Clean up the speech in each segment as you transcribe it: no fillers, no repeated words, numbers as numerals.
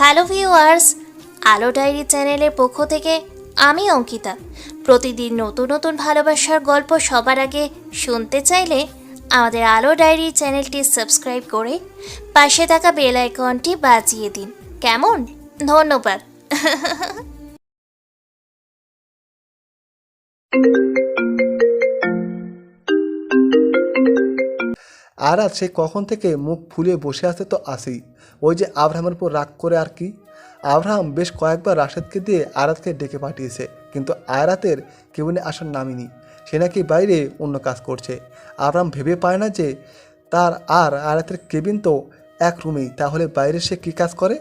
Hello viewers, আলো diary চ্যানেলের পক্ষ থেকে আমি অঙ্কিতা। প্রতিদিন নতুন নতুন ভালোবাসার গল্প সবার আগে শুনতে চাইলে আমাদের আলো ডায়েরি চ্যানেলটি সাবস্ক্রাইব করে পাশে থাকা বেল আইকনটি বাজিয়ে দিন। কেমন? ধন্যবাদ। আর আজ সে কখন থেকে মুখ ফুলিয়ে বসে আছে তো আসেই, ওই যে আব্রাহামের উপর রাগ করে আর কি। আব্রাহাম বেশ কয়েকবার রাশেদকে দিয়ে আয়ারাতকে ডেকে পাঠিয়েছে, কিন্তু আয়ারাতের কেবিনে আসার নামই নেই। সে নাকি বাইরে অন্য কাজ করছে। আব্রাহাম ভেবে পায় না যে তার আর আয়ারাতের কেবিন তো এক রুমেই, তাহলে বাইরে সে কী কাজ করে।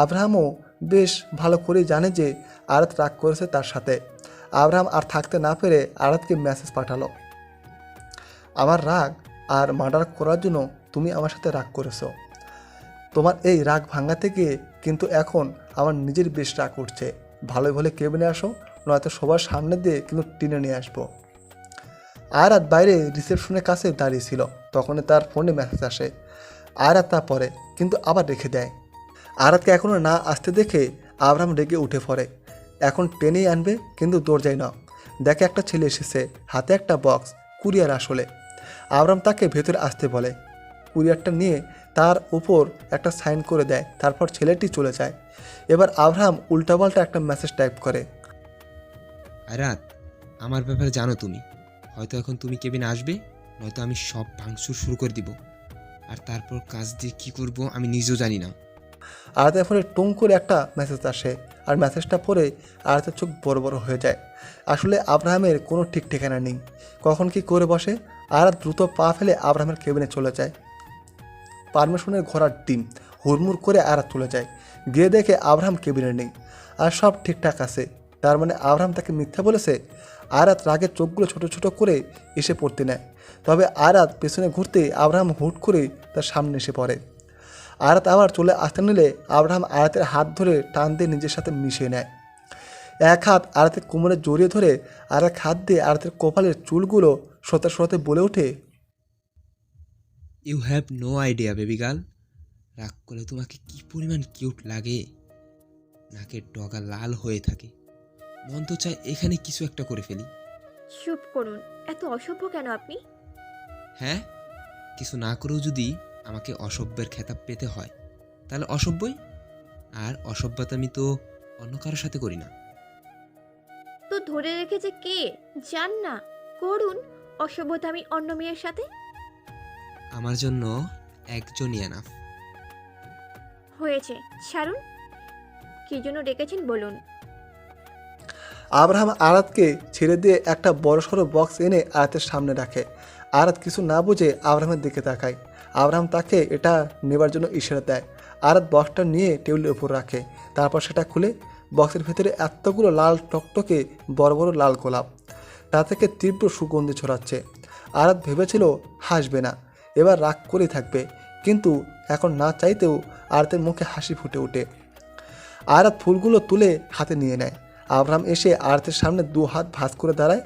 আব্রাহামও বেশ ভালো করেই জানে যে আয়ারাত রাগ করেছে তার সাথে। আব্রাহাম আর থাকতে না পেরে আয়ারাতকে মেসেজ পাঠালো, আমার রাগ আর মার্ডার করার জন্য তুমি আমার সাথে রাগ করেছো। তোমার এই রাগ ভাঙাতে গিয়ে কিন্তু এখন আমার নিজের বেশ রাগ উঠছে। ভালোই ভালো কেবিনে আসো, নয়তো সবার সামনে দিয়ে কিন্তু টেনে নিয়ে আসবো। আয়রাত বাইরে রিসেপশনের কাছে দাঁড়িয়ে ছিল, তখনই তার ফোনে মেসেজ আসে। আয়রাত তা পড়ে, কিন্তু আবার রেখে দেয়। আয়রাতকে এখনও না আসতে দেখে আব্রাহাম রেগে উঠে পড়ে। এখন টেনেই আনবে, কিন্তু দরজায় নক। দেখে একটা ছেলে এসেছে, হাতে একটা বক্স, কুরিয়ার আসলে। আব্রাহাম তাকে ভেতরে আসতে বলে। কুরিয়ারটা নিয়ে তার উপর একটা সাইন করে দেয়, তারপর ছেলেটি চলে যায়। এবার আব্রাহাম উল্টাপাল্টা একটা মেসেজ টাইপ করে। আয়রাত, আমার ব্যাপারে জানো তুমি। হয়তো এখন তুমি কেবিনে আসবে, নয়তো আমি সব ভাঙচুর শুরু করে দিব। আর তারপর কাজ দিয়ে কী করব আমি নিজেও জানি না। আয়াতের ফোনে টুং করে একটা মেসেজ আসে, আর মেসেজটা পড়ে আয়াতের চোখ বড় বড় হয়ে যায়। আসলে আব্রাহামের কোনো ঠিক ঠিকানা নেই, কখন কি করে বসে। আয়াত দ্রুত পা ফেলে আব্রাহামের কেবিনে চলে যায়। পারমিশনের ঘোড়ার ডিম হুড়মুড় করে আয়াত চলে যায়। গিয়ে দেখে আব্রাহাম কেবিনে নেই, আর সব ঠিকঠাক আছে। তার মানে আব্রাহাম তাকে মিথ্যা বলেছে। আয়াত রাগের চোখগুলো ছোট ছোট করে এসে পড়তে নেয়। তবে আয়াত পেছনে ঘুরতেই আব্রাহাম হুট করে তার সামনে এসে পড়ে। আয়াত আবার চলে আসতে নিলে আব্রাহাম আয়াতের হাত ধরে টান দিয়ে নিজের সাথে মিশিয়ে নেয়। এক হাত আয়াতের কোমরে জড়িয়ে ধরে আর এক হাত দিয়ে আয়াতের কপালের চুলগুলো সরাতে সরাতে বলে ওঠে, you have no idea baby girl, রাগ করলে তোমাকে কি পরিমাণ কিউট লাগে। নাকের ডগা লাল হয়ে থাকে, মন তো চায় এখানে কিছু একটা করে ফেলি। চুপ করুন, এত অসভ্য কেন আপনি? হ্যাঁ, কিছু না করেও যদি আমাকে অসভ্যের খেতাব পেতে হয় তাহলে অসভ্যই। আর অসভ্যতা আমি তো অন্য কারোর সাথে করি না। তো ধরে রেখেছে কে? জান না, করুন অসভ্যতা আমি অন্য মেয়ের সাথে। আমার জন্য একজনই এনাফ। হয়েছে, ছাড়ুন। কি জন্য ডেকেছেন বলুন। আব্রাহাম আয়াতকে ছেড়ে দিয়ে একটা বড়সড় বক্স এনে আয়াতের সামনে রাখে। আয়াত কিছু না বুঝে আব্রাহামের দিকে তাকায়। আব্রাহাম তাকে এটা নেবার জন্য ইশারা দেয়। আয়াত বক্সটা নিয়ে টেবিলের উপর রাখে, তারপর সেটা খুলে বক্সের ভেতরে এতগুলো লাল টকটকে বড় বড় লাল গোলাপ, তা থেকে তীব্র সুগন্ধি ছড়াচ্ছে। আয়াত ভেবেছিল হাসবে না, এবার রাগ করে থাকবে, কিন্তু এখন না চাইতেও আয়াতের মুখে হাসি ফুটে ওঠে। আয়াত ফুলগুলো তুলে হাতে নিয়ে নেয়। আব্রাহাম এসে আয়াতের সামনে দু হাত ভাঁজ করে দাঁড়ায়।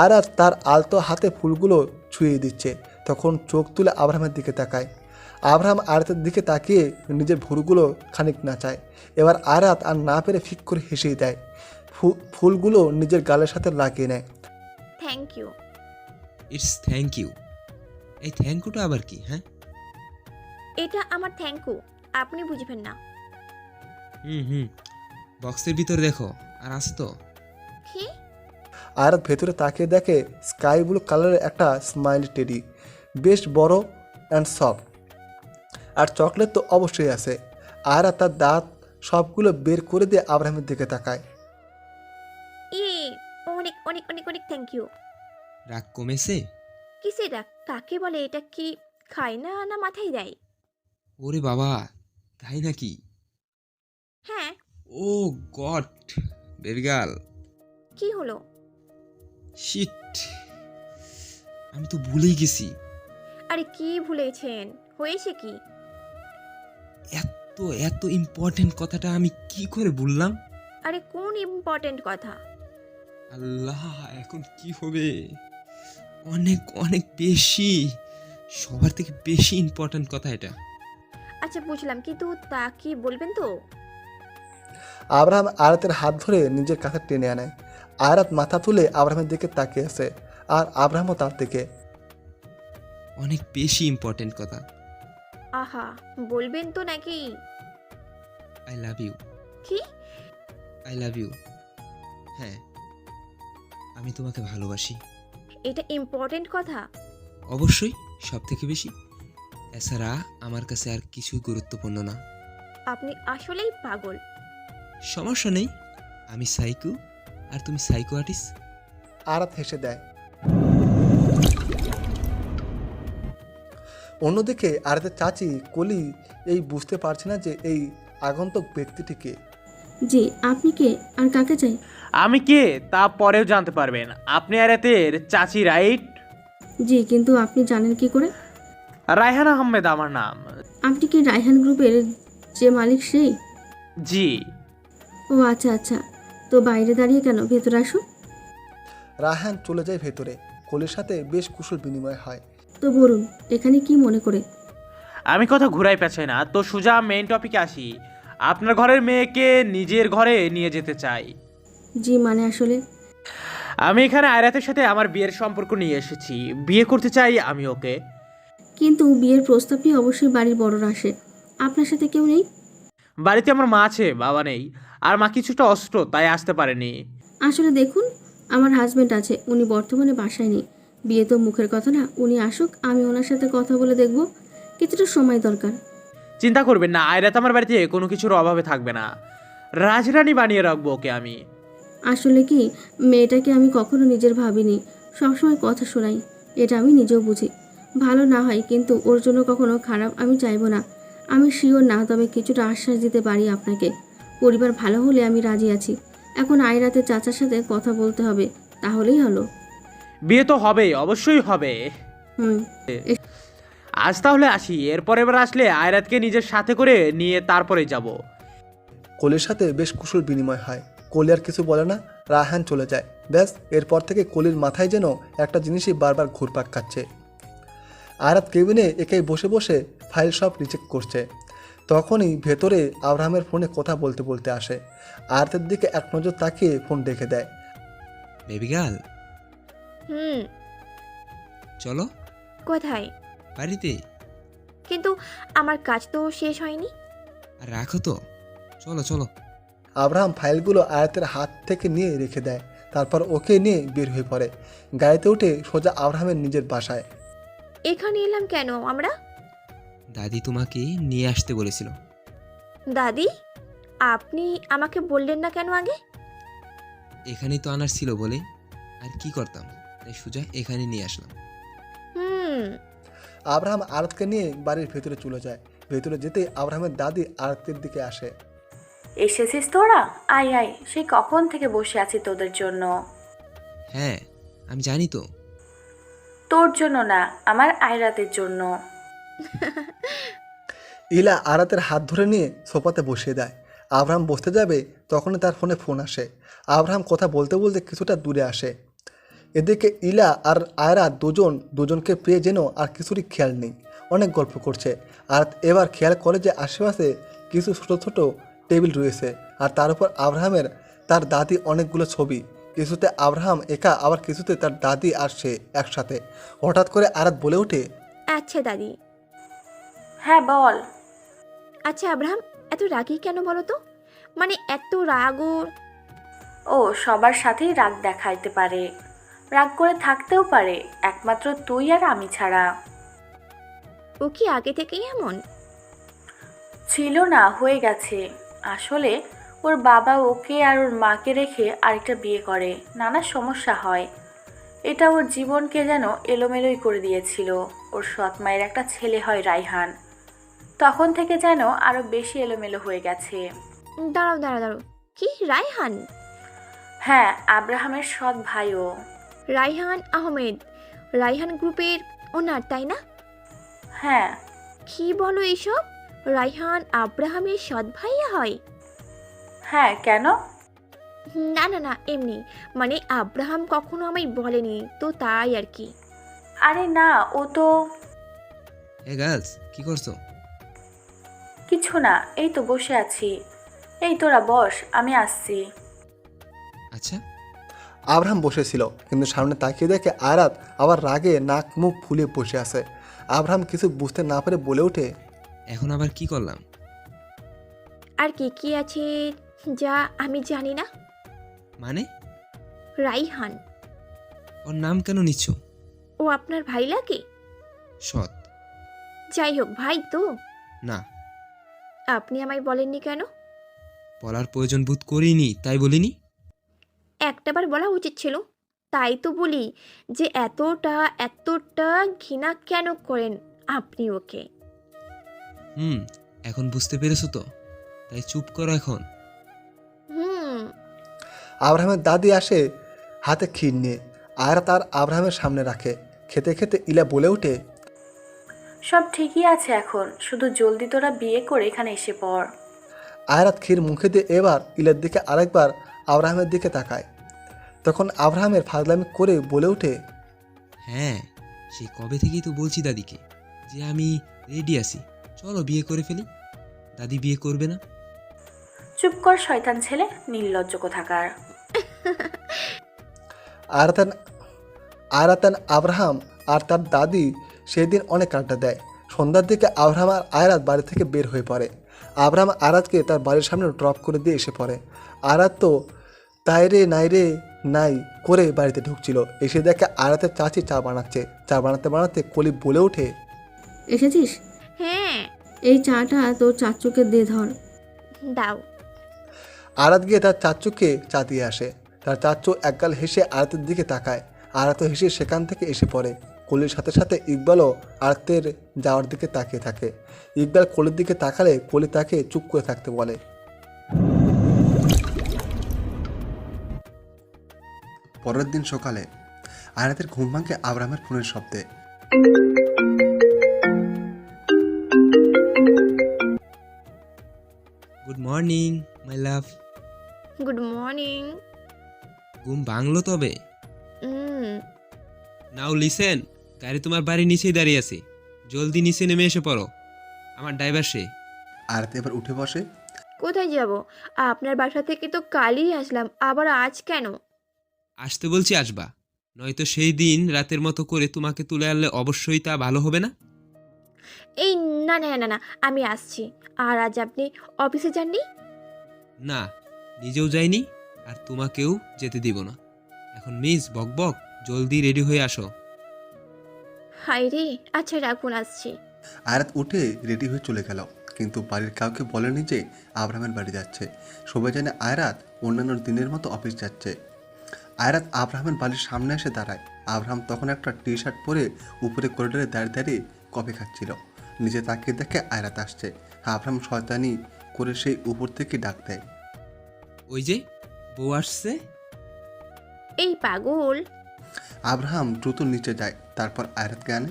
আয়াত তার আলতো হাতে ফুলগুলো ছুঁয়ে দিচ্ছে, তখন চোখ তুলে আব্রাহামের দিকে তাকায়। আব্রাহাম আয়াতের দিকে তাকিয়ে নিজের ভুরুগুলো খানিক নাচায়। এবার আয়াত আর না পেরে ফিক করে হেসেই দেয়। ফুলগুলো নিজের গালের সাথে লাগিয়ে নেয়। Thank you. It's thank you. এই থ্যাংক ইউটা আবার কি? হ্যাঁ, এটা আমার থ্যাংক ইউ, আপনি বুঝবেন না। হুম, বক্সের ভিতরে দেখো, আর আছে তো। কি? আয়াত ভেতরে তাকিয়ে দেখে স্কাই ব্লু কালারের একটা স্মাইলি টেডি, বেশ বড় অ্যান্ড সফট। আর চকলেট তো অবশ্যই আছে। আয়াত তার দাঁত সবগুলো বের করে দিয়ে আব্রাহামের দিকে তাকায়। ই, অনেক অনেক অনেক অনেক থ্যাংক ইউ। রাগ কমেছে? কিসেরা কাকে বলে? এটা কি খায় না না মাথায় দেয়? ওরে বাবা, তাই নাকি? হ্যাঁ। ও গড, বেবি গার্ল, কি হলো? শিট, আমি তো ভুলেই গেছি। আরে কি ভুলেছেন? হয়েছে কি? এত এত ইম্পর্টেন্ট কথাটা আমি কি করে ভুললাম? আরে কোন ইম্পর্টেন্ট কথা? আল্লাহ, এখন কি হবে? অনেক অনেক বেশি, সবার থেকে বেশি ইম্পর্টেন্ট কথা এটা। আচ্ছা বুঝলাম, কিন্তু তা কি বলবেন তো? আব্রাহাম আয়ারাতের হাত ধরে নিজের কাছে টেনে আনে। আয়ারাত মাথা তুলে আব্রাহামের দিকে তাকিয়ে আছে, আর আব্রাহামও তার দিকে। অনেক বেশি ইম্পর্টেন্ট কথা। আহা, বলবেন তো নাকি? I love you. কি? I love you. হ্যাঁ, আমি তোমাকে ভালোবাসি। এটা ইম্পর্টেন্ট কথা? অবশ্যই, সব থেকে বেশি। এছাড়া আমার কাছে আর কিছুই গুরুত্বপূর্ণ না। আপনি আসলেই পাগল। সমস্যা নেই, আমি সাইকো আর তুমি সাইকো আর্টিস্ট। আয়ারাত হেসে দেয়। অন্যদিকে আয়ারাতের চাচি কলি এই বুঝতে পারছে না যে এই আগন্তুক ব্যক্তিটিকে। জি, আপনি কে আর কাকে চাই? আমি কে তা পরেও জানতে পারবেন। আপনি আয়ারাতের চাচি, রাইট? জি, কিন্তু আপনি জানেন কি করে? রায়হান আহমেদ আমার নাম। আপনি কি রায়হান গ্রুপের যে মালিক সেই? জি। ও আচ্ছা আচ্ছা, তো বাইরে দাঁড়িয়ে কেন, ভেতরে আসুন। রায়হান চলে যায় ভেতরে। কলির সাথে বেশ কুশল বিনিময় হয়। তো বলুন, এখানে কি মনে করে? আমি কথা ঘুরাই পেছাই না, তো সোজা মেইন টপিকে আসি। আপনার ঘরের মেয়েকে নিজের ঘরে নিয়ে যেতে চাই। জি মানে আসলে আমি এখানে আয়রাতের সাথে আমার বিয়ের সম্পর্ক নিয়ে এসেছি। বিয়ে করতে চাই আমি ওকে। কিন্তু বিয়ের প্রস্তাবটি অবশ্যই বাড়ির বড়রা আসে, আপনার সাথে কেউ নেই? বাড়িতে আমার মা আছে, বাবা নেই। আর মা কিছুটা অস্ত্র, তাই আসতে পারেনি। আসলে দেখুন, আমার হাজবেন্ড আছে, উনি বর্তমানে বাসায় নেই। বিয়ে তো মুখের কথা না, উনি আসুক, আমি ওনার সাথে কথা বলে দেখব। কিছুটা সময় দরকার। চিন্তা করবেন না, আয়রাত আমার বাড়িতে কোনো কিছুর অভাবে থাকবে না। রাজরানী বানিয়ে রাখবো ওকে আমি। আসলে কি, মেয়েটাকে আমি কখনো নিজের ভাবিনি, সবসময় কথা শোনাই, এটা আমি নিজেও বুঝি। ভালো না হয়, কিন্তু ওর জন্য কখনো খারাপ আমি চাইবো না। আমি শিওর না, তবে কিছুটা আশ্বাস দিতে পারি আপনাকে। পরিবার ভালো হলে আমি রাজি আছি। এখন আয়রাতে চাচার সাথে কথা বলতে হবে, তাহলেই হলো। বিয়ে তো হবেই, অবশ্যই হবে। হুম। আজ তাহলে আসি, এরপর এবার আসলে আয়রাতকে নিজের সাথে করে নিয়ে তারপরে যাব। কলির সাথে বেশ কুশল বিনিময় হয়। কলি আর কিছু বলে না, রায়হান চলে যায়। ব্যাস, এরপর থেকে কলির মাথায় যেন একটা জিনিসই বারবার ঘুরপাক খাচ্ছে। আয়ারাত কেবিনে একাই বসে বসে ফাইল সব রিচেক করছে। তখনই ভেতরে আব্রাহামের ফোনে কথা বলতে বলতে আসে। আয়ারাতের দিকে এক নজর তাকিয়ে ফোন রেখে দেয়। বেবি গার্ল, হুম। চলো কোথায়? বাড়িতে। কিন্তু আমার কাজ তো শেষ হয়নি। আর রাখো তো, চলো চলো। আব্রাহাম ফাইলগুলো আয়াতের হাত থেকে নিয়ে রেখে দেয়। তারপর ওকে নিয়ে বের হয়ে পড়ে। গাড়িতে উঠে সোজা আব্রাহামের নিজের বাসায়। এখানে এলাম কেন আমরা? দাদি তোমাকে নিয়ে আসতে বলেছিল। দাদি? আপনি আমাকে বললেন না কেন আগে? এখানেই তো আনার ছিল বলে, আর কি করতাম, তাই সোজা এখানে নিয়ে আসলাম। হুম। আব্রাহাম আয়াতকে নিয়ে বাড়ির ভেতরে চলে যায়। ভেতরে যেতেই আব্রাহামের দাদি আয়াতের দিকে আসে। এসেছিস তোরা? আয় আয়, সেই কখন থেকে বসে আছি তোদের জন্য। হ্যাঁ, আমি জানি তো। তোর জন্য না, আমার আয়রাতের জন্য। ইলা আয়াতের হাত ধরে নিয়ে সোফাতে বসিয়ে দেয়। আব্রাহাম বসতে যাবে, তখনই তার ফোনে ফোন আসে। আব্রাহাম কথা বলতে বলতে কিছুটা দূরে আসে। এদিকে ইলা আর আয়রা দুজনকে পেয়ে যেন আর কিছুরই খেয়াল নেই, অনেক গল্প করছে। আর এবার খেয়াল করে যে আশেপাশে কিছু ছোট ছোট টেবিল রয়েছে, আর তার উপর আব্রাহামের তার দাদি অনেকগুলো ছবি। কিছুতে আব্রাহাম একা, আবার কিছুতে তার দাদি আর সে একসাথে। হঠাৎ করে আয়াত বলে ওঠে, আচ্ছা দাদি। হ্যাঁ বল। আচ্ছা আব্রাহাম, এত রাগী কেন বলো তো? মানে এত রাগও? ও সবার সাথেই রাগ দেখাইতে পারে, রাগ করে থাকতেও পারে, একমাত্র তুই আর আমি ছাড়া। ও কি আগে থেকেই এমন? ছিল না, হয়ে গেছে। আসলে ওর বাবা ওকে আর ওর মাকে রেখে আরেকটা বিয়ে করে, নানা সমস্যা হয়। এটা ওর জীবনকে যেন এলোমেলোই করে দিয়েছিল। ওর সৎ মায়ের একটা ছেলে হয় রায়হান, তখন থেকে যেন আরো বেশি এলোমেলো হয়ে গেছে। দাঁড়াও দাঁড়াও দাঁড়াও, কি রায়হান? হ্যাঁ, আব্রাহামের সৎ ভাইও। রায়হান আহমেদ রায়হান গ্রুপের ওনার, তাই না? হ্যাঁ। কি বলো এইসব? রায়হান আব্রাহামের সৎ ভাইয়া হয়? হ্যাঁ, কেন? না না না, এমনি, মানে আব্রাহাম কখনো আমায় বলেনি তো, তাই আর কি। আরে না, ও তো এ গার্লস, কি করছো? কিছু না, এই তো বসে আছি। এই তোরা বস, আমি আসছি। আচ্ছা, আব্রাহাম বসেছিল, কিন্তু সামনে তাকিয়ে দেখে আয়রাত আবার রাগে নাক মুখ ফুলে বসে আছে। আব্রাহাম কিছু বুঝতে না পেরে বলে ওঠে, এখন আবার কি করলাম? আর কি কি আছে যা আমি জানি না? মানে? রাইহান। ওর নাম কেন নিচ্ছ? ও আপনার ভাই লাগে? সৎ। যাই হোক, ভাই তো। না, আপনি আমায় বলেননি কেন? বলার প্রয়োজন বোধ করিনি, তাই বলিনি। একটাবার বলা উচিত ছিল। তাই তো বলি যে এতটা এতটা ঘৃণা কেন করেন আপনি ওকে? এখন বুঝতে পেরেছো তো? তাই চুপ করো এখন। হুম। আব্রাহামের দাদি আসে হাতে ক্ষীর নিয়ে। আয়রাত আর আব্রাহামের সামনে রাখে। খেতে খেতে ইলা বলে ওঠে, সব ঠিকই আছে এখন, শুধু জলদি তোরা বিয়ে করে এখানে এসে পড়। আয়রাত ক্ষীর মুখে দিয়ে এবার ইলার দিকে আরেকবার আব্রাহামের দিকে তাকায়। তখন আব্রাহামের ফাজলামি করে বলে ওঠে, হ্যাঁ, সেই কবে থেকেই তো বলছি দাদিকে যে আমি রেডি আছি, চলো বিয়ে করে ফেলি। দাদি বিয়ে করবে না। চুপ কর শয়তান ছেলে, নির্লজ্জ কোথাকার। আয়রাতান আব্রাহাম আর তার দাদি সেদিন অনেক আড্ডা দেয়। সন্ধ্যার দিকে আব্রাহাম আর আয়রাত বাড়ি থেকে বের হয়ে পড়ে। আব্রাহাম আয়রাতকে তার বাড়ির সামনে ড্রপ করে দিয়ে এসে পড়ে। আয়রাত তো তাই রে নাই করে বাড়িতে ঢুকছিল। এসে দেখে আয়রাতের চাচি চা বানাচ্ছে। চা বানাতে বানাতে কলি বলে ওঠে, এসেছিস? হ্যাঁ, এই চাটা তোর চাচুকে দে ধর। দাও। আয়রাত গিয়ে তার চাচুকে চা দিয়ে আসে। তার চাচু একগাল হেসে আয়রাতের দিকে তাকায়। আয়রাত হেসে সেখান থেকে এসে পড়ে। কলির সাথে সাথে ইকবালও আয়রাতের যাওয়ার দিকে তাকিয়ে থাকে। ইকবাল কলির দিকে তাকালে কলি তাকে চুপ করে থাকতে বলে। পরের দিন সকালে আয়রাতের ঘুম ভাঙে আব্রাহামের ফোনের শব্দে। Good morning my love. Good morning. ঘুম ভাঙলো তবে? হুম। নাও লিসেন, গাড়ি তোমার বাড়ির নিচেই দাঁড়িয়ে আছে, জলদি নিচে নেমে এসে পড়ো, আমার ড্রাইভার সে। আয়রাত এবার উঠে বসে। কোথায় যাব? আপনার বাসা থেকে তো কালই আসলাম, আবার আজ কেন? আসতে বলছি আসবা, নয়তো সেই দিন রাতের মতো করে তোমাকে তুলে আনলে অবশ্যই তা ভালো হবে না। এই না না না না, আমি আসছি। আর আজ আপনি অফিসে যাননি? না, নিজেও যাইনি আর তোমাকেও যেতে দিব না। এখন মিস বকবক, জলদি রেডি হয়ে আসো। হাই রে, আচ্ছা রাখুন, আসছি। আয়রাত উঠে রেডি হয়ে চলে গেল, কিন্তু বাড়ির কাউকে বলেনি যে আব্রাহামের বাড়ি যাচ্ছে। সবাই জানে আয়রাত অন্যান্য দিনের মতো অফিস যাচ্ছে। আয়রাত আব্রাহামের বাড়ির সামনে এসে দাঁড়ায়। আব্রাহাম তখন একটা টি শার্ট পরে উপরে করিডোরে দাঁড়িয়ে দাঁড়িয়ে কফি খাচ্ছিল। নিচে তাকিয়ে দেখে আয়রাত আসছে। আব্রাহাম শয়তানি করে সেই উপর থেকে ডাক দেয়, ওই যে বউ আসছে। এই পাগল। আব্রাহাম দ্রুত নিচে যায়, তারপর আয়রাতকে আনে।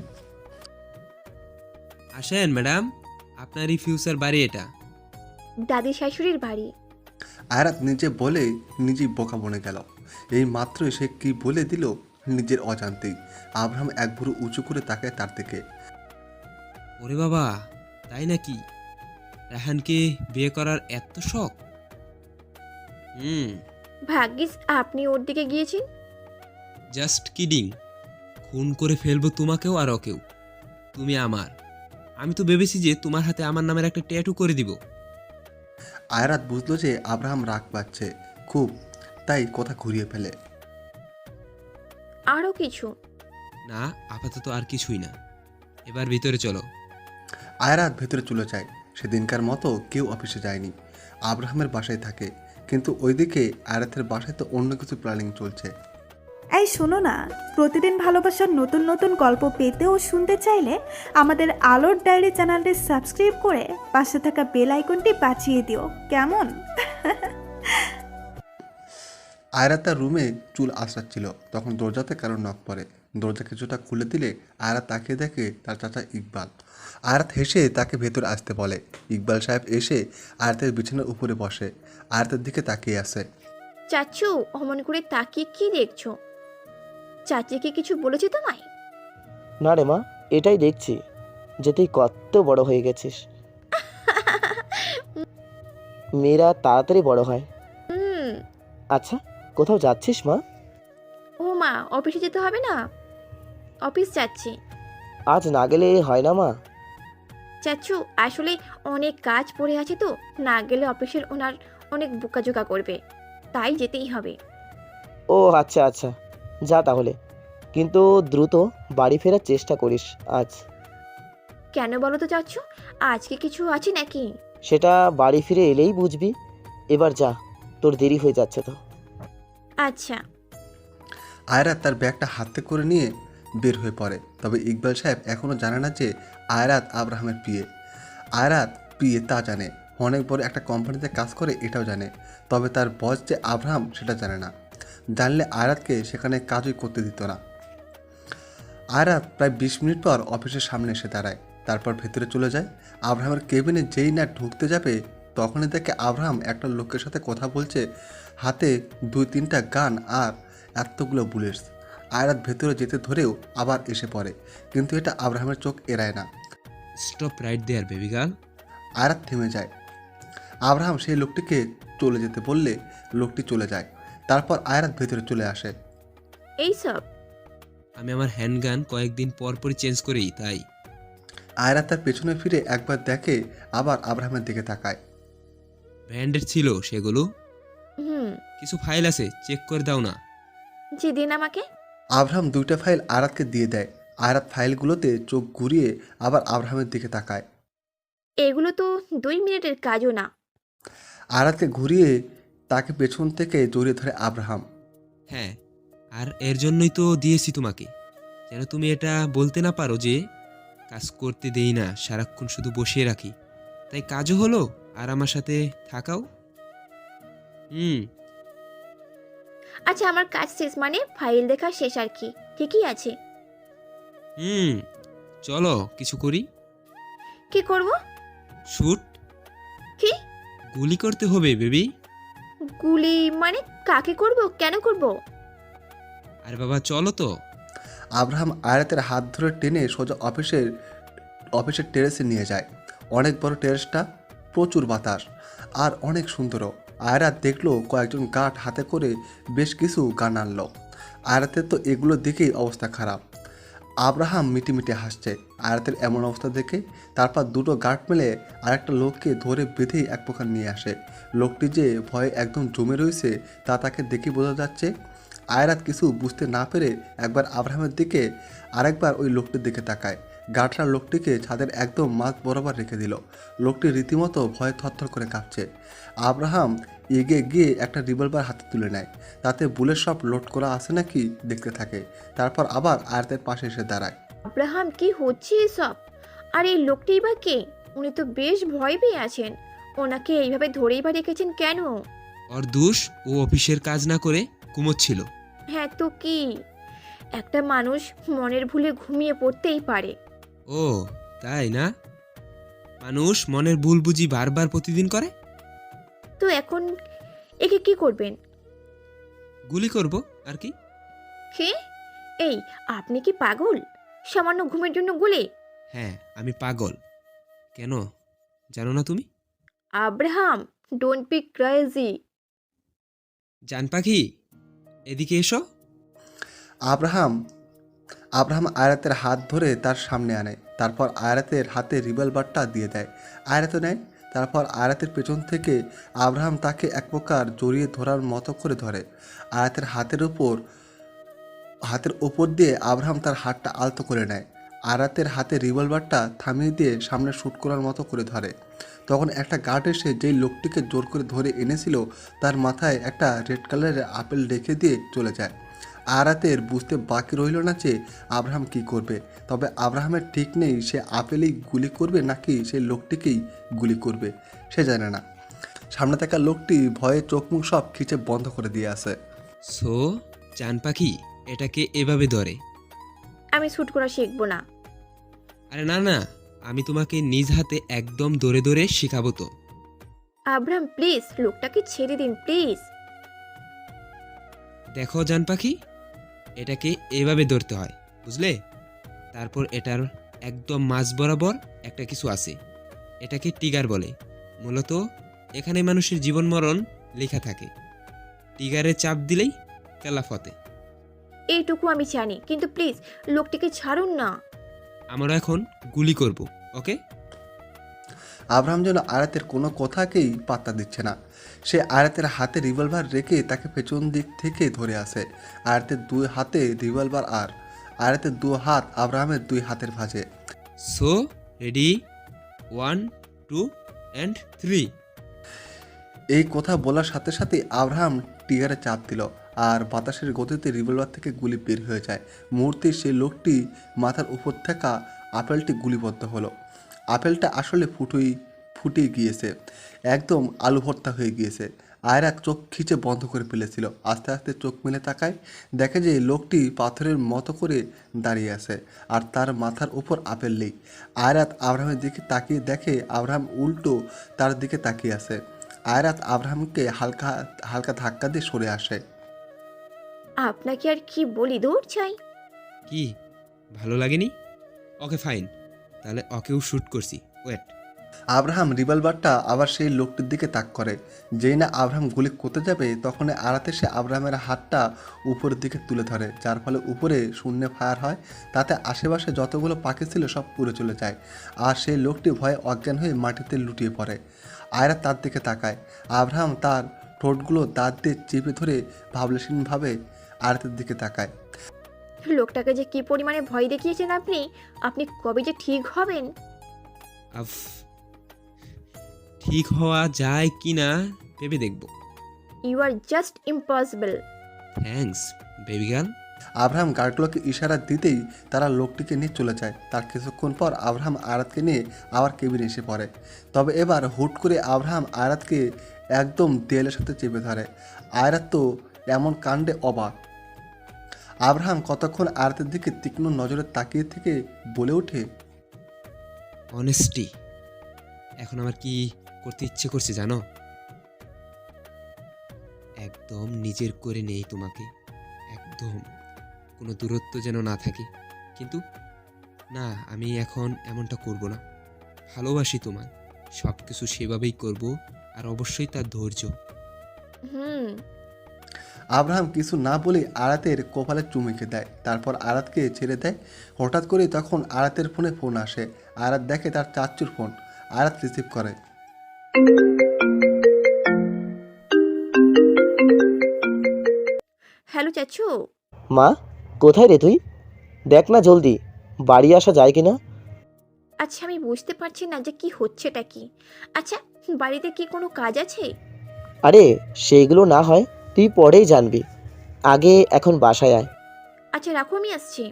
আসেন ম্যাডাম, আপনারই ফিউচার বাড়ি এটা। দাদি শাশুড়ির বাড়ি। আয়রাত নিজে বলে নিজেই বোকা বনে গেল। এই মাত্রই সে কি বলে দিল নিজের অজান্তেই। আব্রাহাম এক ভুরু উঁচু করে তাকায় তার দিকে। ওরে বাবা, তাই নাকি? রাহানকে বিয়ে করার এত শখ? ভাগ্যিস আপনি ওর দিকে গিয়েছেন। Just kidding. খুন করে ফেলবো তোমাকেও আর ওকেও। তুমি আমার। আমি তো ভেবেছি যে তোমার হাতে আমার নামের একটা ট্যাটু করে দিব। আয়রাত বুঝলো যে আব্রাহাম রাগ পাচ্ছে খুব, তাই কথা ঘুরিয়ে ফেলে। আরও কিছু? না, আপাতত আর কিছুই না। এবার ভিতরে চলো। আয়রাত ভেতরে চলে যায়। সেদিনকার মতো কেউ অফিসে যায়নি, আব্রাহামের বাসায় থাকে। কিন্তু ওইদিকে আয়রাতের বাসায় তো অন্য কিছু প্ল্যানিং চলছে। এই শোনো না, প্রতিদিন ভালোবাসার নতুন নতুন গল্প পেতে ও শুনতে চাইলে আমাদের আলোর ডায়েরি চ্যানেলটি সাবস্ক্রাইব করে পাশে থাকা বেল আইকনটি বাজিয়ে দিও, কেমন? আয়রাত তার রুমে চুল আঁচড়াচ্ছিল, তখন দরজাতে কারো নক পড়ে। দরজা কিছুটা খুলে দিলে আয়রাত তাকিয়ে দেখে তার চাচা ইকবাল। আয়রাত হেসে তাকে ভেতরে আসতে বলে। ইকবাল সাহেব এসে আয়রাতের বিছানার উপরে বসে, আয়রাতের দিকে তাকিয়ে আসে। চাচু, অমন করে তাকিয়ে কি দেখছো? চাচিকে কিছু বলেছে তোমায়? না রে মা, এটাই দেখছি যে তুই কত বড় হয়ে গেছিস। মেয়েরা তাড়াতাড়ি বড় হয়। হুম। আচ্ছা, কোথাও যাচ্ছিস মা? ও মা, অফিসে যেতে হবে না? অফিস যাচ্ছি। আজ না গেলে হয় না মা? চাচ্ছু, আসলে অনেক কাজ পড়ে আছে তো, না গেলে অফিসের ওনার অনেক বোকাজোকা করবে, তাই যেতেই হবে। ও আচ্ছা আচ্ছা, যা তাহলে, কিন্তু দ্রুত বাড়ি ফেরার চেষ্টা করিস আজ। কেন বলো তো চাচ্ছু, আজকে কিছু আছে নাকি? সেটা বাড়ি ফিরে এলেই বুঝবি। এবার যা, তোর দেরি হয়ে যাচ্ছে তো। আচ্ছা। আয়রাত তার ব্যাগটা হাতে করে নিয়ে বের হয়ে পড়ে। তবে ইকবাল সাহেব এখনও জানে না যে আয়রাত আব্রাহামের পিএ। আয়রাত পিএ তা জানে, অনেক বড় একটা কোম্পানিতে কাজ করে এটাও জানে, তবে তার বস যে আব্রাহাম সেটা জানে না। জানলে আয়রাতকে সেখানে কাজই করতে দিত না। আয়রাত প্রায় 20 মিনিট পর অফিসের সামনে এসে দাঁড়ায়, তারপর ভেতরে চলে যায়। আব্রাহামের কেবিনে যেই না ঢুকতে যাবে তখনই দেখে আব্রাহাম একটা লোকের সাথে কথা বলছে, হাতে 2-3টা গান আর এতগুলো বুলেটস। আয়রাত ভেতরে যেতে ধরেও আবার এসে পড়ে, কিন্তু এটা আব্রাহামের চোখ এড়ায় না। স্টপ রাইট দেয়ার বেবি গার্ল। আয়রাত থেমে যায়। আব্রাহাম সেই লোকটিকে চলে যেতে বললে লোকটি চলে যায়। তারপর আয়রাত ভেতরে চলে আসে। এইসব আমি আমার হ্যান্ডগান কয়েকদিন পর পরই চেঞ্জ করি, তাই। আয়রাত তার পেছনে ফিরে একবার দেখে, আবার আব্রাহামের দিকে তাকায়। ব্র্যান্ডেড ছিল সেগুলো। হুম। কিছু ফাইল আছে, চেক করে দাও না। জি দিন আমাকে। আব্রাহাম 2টা ফাইল আয়রাতকে দিয়ে দেয়। আয়রাত ফাইলগুলোতে চোখ ঘুরিয়ে আবার আব্রাহামের দিকে তাকায়। এগুলো তো 2 মিনিটের কাজও না। আয়রাতকে ঘুরিয়ে তাকে পেছন থেকে জড়িয়ে ধরে আব্রাহাম। হ্যাঁ, আর এর জন্যই তো দিয়েছি তোমাকে, যেন তুমি এটা বলতে না পারো যে কাজ করতে দেই না, সারাক্ষণ শুধু বসিয়ে রাখি। তাই কাজও হলো আর আমার সাথে থাকাও। আচ্ছা, আমার কাজ শেষ মানে ফাইল দেখা শেষ আর কি, ঠিকই আছে। চলো কিছু করি। কি করব? শুট। কি? গুলি করতে হবে বেবি। গুলি মানে কাকে করব, কেন করব? আরে বাবা চলো তো। আব্রাহাম আয়রাতের হাত ধরে টেনে সোজা অফিসের টেরেসে নিয়ে যায়। অনেক বড় টেরেসটা, প্রচুর বাতাস আর অনেক সুন্দরও। আয়রাত দেখলো কয়েকজন গার্ড হাতে করে বেশ কিছু গান আনলো। আয়রাতের তো এগুলো দেখেই অবস্থা খারাপ। আব্রাহাম মিটিমিটি হাসছে আয়রাতের এমন অবস্থা দেখে। তারপর 2টো গার্ড মিলে আরেকটা লোককে ধরে বেঁধেই এক প্রকার নিয়ে আসে। লোকটি যে ভয়ে একদম জমে রয়েছে তা তাকে দেখে বোঝা যাচ্ছে। আয়রাত কিছু বুঝতে না পেরে একবার আব্রাহামের দিকে আরেকবার ওই লোকটির দিকে তাকায়। গার্ডরা লোকটিকে ছাদের একদম মাঝ বরাবর রেখে দিল। লোকটি রীতিমতো ভয়ে থরথর করে কাঁপছে। আব্রাহাম এগিয়ে গিয়ে একটা রিভলভার হাতে তুলে নেয়, তাতে বুলেট সব লোড করা আছে নাকি দেখতে থাকে। তারপর আবার আয়রাতের পাশে এসে দাঁড়ায়। আব্রাহাম, কি হচ্ছে এসব? আর এই লোকটিই বা কে? উনি তো বেশ ভয় পেয়ে আছেন, ওনাকে এইভাবে ধরেই বা রেখেছেন কেন? ওর দোষ, ও অফিসের কাজ না করে ঘুমোচ্ছিল। হ্যাঁ তো কি, একটা মানুষ মনের ভুলে ঘুমিয়ে পড়তেই পারে। ও তাই না? মানুষ মনের ভুল বুঝি বারবার প্রতিদিন করে। তো এখন একে কি করবেন? গুলি করব আর কি। কে? এই, আপনি কি পাগল? সামান্য ঘুমের জন্য গুলি? হ্যাঁ, আমি পাগল। কেন জানো না তুমি? Abraham, don't be crazy. জান পাখি, এদিকে এসো। আব্রাহাম আয়রাতের হাত ধরে তার সামনে আনে। তারপর আয়রাতের হাতে রিভলভারটা দিয়ে দেয়। আয়রাত নেয়। তারপর আয়রাতের পেছন থেকে আব্রাহাম তাকে এক প্রকার জড়িয়ে ধরার মতো করে ধরে। আয়রাতের হাতের ওপর দিয়ে আব্রাহাম তার হাতটা আলতো করে নেয়। আয়রাতের হাতে রিভলভারটা থামিয়ে দিয়ে সামনে শ্যুট করার মতো করে ধরে। তখন একটা গার্ড এসে যেই লোকটিকে জোর করে ধরে এনেছিল তার মাথায় একটা রেড কালারের আপেল রেখে দিয়ে চলে যায়। আয়রাতের বুঝতে বাকি রইল না যে আব্রাহাম কি করবে। তবে আব্রাহামের ঠিক নেই সে আপেলেই গুলি করবে নাকি সেই লোকটিকেই গুলি করবে, সে জানে না। সামনে থাকা লোকটি ভয়ে চোখ মুখ সব খিচে বন্ধ করে দিয়ে আসে। সো জান পাখি, এটাকে এভাবে ধরে। আমি শ্যুট করা শিখবো না। আরে না না, আমি তোমাকে নিজ হাতে একদম দৌড়ে দৌড়ে শেখাবো তো। আব্রাহাম প্লিজ, লোকটাকে ছেড়ে দিন প্লিজ। দেখো জান পাখি, এটাকে এভাবে ধরতে হয়, বুঝলে? তারপর এটার একদম মাঝ বরাবর একটা কিছু আছে, এটাকে টিগার বলে। মূলত এখানে মানুষের জীবন মরণ লেখা থাকে, টিগারে চাপ দিলেই কেলাফতে। এইটুকু আমি জানি, কিন্তু প্লিজ লোকটিকে ছাড়ুন না। আমরা এখন গুলি করব, ওকে? আব্রাহাম যেন আয়াতের কোনো কথাকেই পাত্তা দিচ্ছে না। সে আয়াতের হাতে রিভলভার রেখে তাকে পেছন দিক থেকে ধরে আসে। আয়াতের দুই হাতে রিভলভার আর আয়াতের দু হাত আব্রাহামের দুই হাতের ভাঁজে। So ready, 1 2 and 3। এই কথা বলার সাথে সাথে আব্রাহাম টিগারে চাপ দিল আর বাতাসের গতিতে রিভলভার থেকে গুলি বের হয়ে যায়। মুহূর্তে সেই লোকটি মাথার উপর থাকা আপেলটি গুলিবদ্ধ হলো। আপেলটা আসলে ফুটে গিয়েছে, একদম আলু ভর্তা হয়ে গিয়েছে। আয়রাত চোখ খিচে বন্ধ করে ফেলেছিল। আস্তে আস্তে চোখ মেলে তাকায়, দেখে যে লোকটি পাথরের মতো করে দাঁড়িয়ে আছে আর তার মাথার উপর আপেল নেই। আয়রাত আব্রাহামের দিকে তাকিয়ে দেখে আব্রাহাম উল্টো তার দিকে তাকিয়ে আছে। আয়রাত আব্রাহামকে হালকা হালকা ধাক্কা দিয়ে সরে আসে। আপনাকে আর কি বলি, দূর চাই। কি ভালো লাগেনি? ওকে ফাইন, তাহলে ওকেও শ্যুট করছি, ওয়েট। আব্রাহাম রিভলভারটা আবার সেই লোকটির দিকে তাক করে। যেই না আব্রাহাম গুলি করতে যাবে তখন আড়াতে সে আব্রাহামের হাতটা উপরের দিকে তুলে ধরে, যার ফলে উপরে শূন্যে ফায়ার হয়। তাতে আশেপাশে যতগুলো পাখি ছিল সব পুড়ে চলে যায় আর সেই লোকটি ভয়ে অজ্ঞান হয়ে মাটিতে লুটিয়ে পড়ে। আয়রা তার দিকে তাকায়। আব্রাহাম তার ঠোঁটগুলো দাঁত দিয়ে চেপে ধরে ভাবলেশীনভাবে আয়াতের দিকে তাকায়। লোকটাকে যে কি পরিমাণে ভয় দেখিয়েছেন আপনি, আপনি কবে যে ঠিক হবেন? আফ, ঠিক হওয়া যায় কি না ভেবে দেখব। You are just impossible. Thanks baby girl. Abraham গার্ডগুলোকে ইশারা দিতেই তারা লোকটিকে নিয়ে চলে যায়। তার কিছুক্ষণ পর আব্রাহাম আয়াতকে নিয়ে আবার কেবিনে এসে পড়ে। তবে এবার হুট করে আব্রাহাম আয়াতকে একদম দেয়ালের সাথে চেপে ধরে। আয়াত তো এমন কাণ্ডে অবাক। আব্রাহাম কতক্ষণ আয়াতের দিকে তীক্ষ্ণ নজরে তাকিয়ে থেকে বলে ওঠে, অনেস্টি। এখন আমার কি করতে ইচ্ছে করছে জানো? একদম নিজের করে নেই তোমাকে, একদম কোনো দূরত্ব যেন না থাকে। কিন্তু না, আমি এখন এমনটা করব না। ভালোবাসি তোমায়, সব কিছু সেভাবেই করব, আর অবশ্যই তার ধৈর্য। হুম। আব্রাহাম কিছু না বলে আয়াতের কপালে চুমুকে দেয়, তারপর আয়াতকে ছেড়ে দেয়। হঠাৎ করে তখন আয়াতের ফোন আসে। আয়াত দেখে তার চাচ্চুর ফোন। আয়াত রিসিভ করে। হ্যালো চাচু। মা, কোথায় রে তুই? দেখ না জলদি, বাড়ি আসা যায় কি না। আচ্ছা, আমি বুঝতে পারছি না যে কি হচ্ছেটা কি। আচ্ছা, বাড়িতে কি কোনো কাজ আছে? আরে সেইগুলো না হয় তুই পরেই জানবি, আগে এখন বাসায় আয়। আচ্ছা রাখো, আমি আসছি।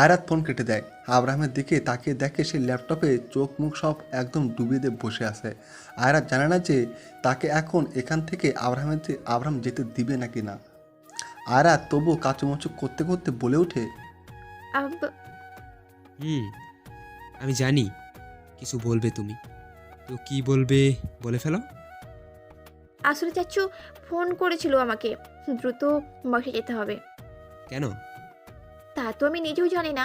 আয়াত ফোন কেটে দেয়। আব্রাহামের দিকে তাকিয়ে দেখে সে ল্যাপটপে চোখ মুখ সব একদম ডুবিয়ে দিয়ে বসে আছে। আয়াত জানে না যে তাকে এখন এখান থেকে আব্রাহাম যেতে দিবে নাকি না। আয়াত তবু কাচুমচু করতে করতে বলে ওঠে, আমি জানি কিছু বলবে তুমি, তো কি বলবে বলে ফেলো। আসলে চাচু ফোন করেছিল আমাকে, দ্রুত বাসে যেতে হবে। কেন? তা তো আমি নিজেও জানি না,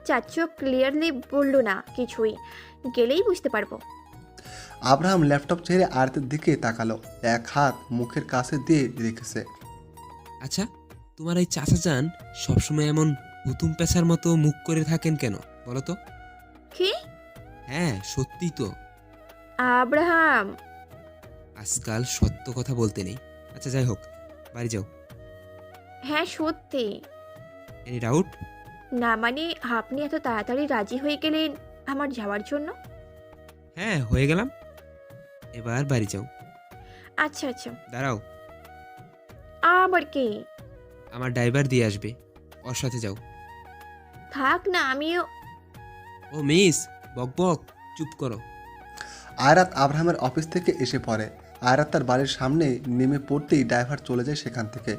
চাচু ক্লিয়ারলি বললো না কিছুই, গেলেই বুঝতে পারবো। আব্রাহাম ল্যাপটপ ছেড়ে আয়াতের দিকে তাকালো, এক হাত মুখের কাছে দিয়ে রেখেছে। আচ্ছা, তোমার এই চাচা যান সবসময় এমন হুতুম পেছার মতো মুখ করে থাকেন কেন বলো তো? কি? হ্যাঁ সত্যি তো, আব্রাহাম। আজকাল সত্য কথা বলতে নেই। আচ্ছা যাই হোক, বাড়ি যাও। হ্যাঁ সত্যি। Any doubt? না মানে আপনি এত তাড়াতাড়ি রাজি হয়ে গেলেন আমার যাওয়ার জন্য? হ্যাঁ হয়ে গেলাম, এবার বাড়ি যাও। আচ্ছা আচ্ছা। দাঁড়াও, আবার কি? আমার ড্রাইভার দিয়ে আসবে, ওর সাথে যাও। থাক না, আমিও। ও মিস, বক বক, চুপ করো। আয়াত আব্রাহামের অফিস থেকে এসে পড়ে। আয়াত তার বাড়ির সামনে নেমে পড়তেই ড্রাইভার চলে যায় সেখান থেকে।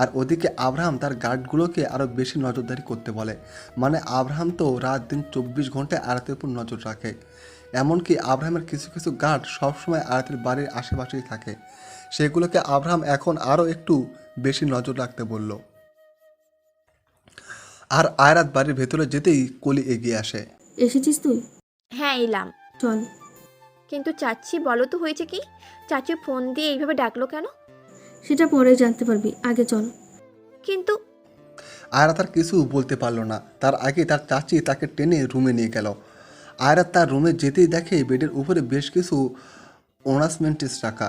আর ওদিকে আব্রাহাম তার গার্ডগুলোকে আরও বেশি নজরদারি করতে বলে। মানে আব্রাহাম তো রাত দিন 24 ঘন্টায় আয়াতের উপর নজর রাখে। এমনকি আব্রাহামের কিছু কিছু গার্ড সবসময় আয়াতের বাড়ির আশেপাশেই থাকে। সেগুলোকে আব্রাহাম এখন আরও একটু বেশি নজর রাখতে বলল। আর আয়াত বাড়ির ভেতরে যেতেই কলি এগিয়ে আসে। এসেছিস তুই? হ্যাঁ এলাম। চল। কিন্তু চাচি বলো তো হয়েছে কি? চাচি ফোন দিয়ে এইভাবে ডাকলো কেন? সেটা পরে জানতে পারবি, আগে চল। কিন্তু আয়রা তার কিছু বলতে পারলো না, তার আগে তার চাচি তাকে টেনে রুমে নিয়ে গেল। আয়রা তার রুমে যেতেই দেখে বেডের উপরে বেশ কিছু অর্নামেন্টস রাখা,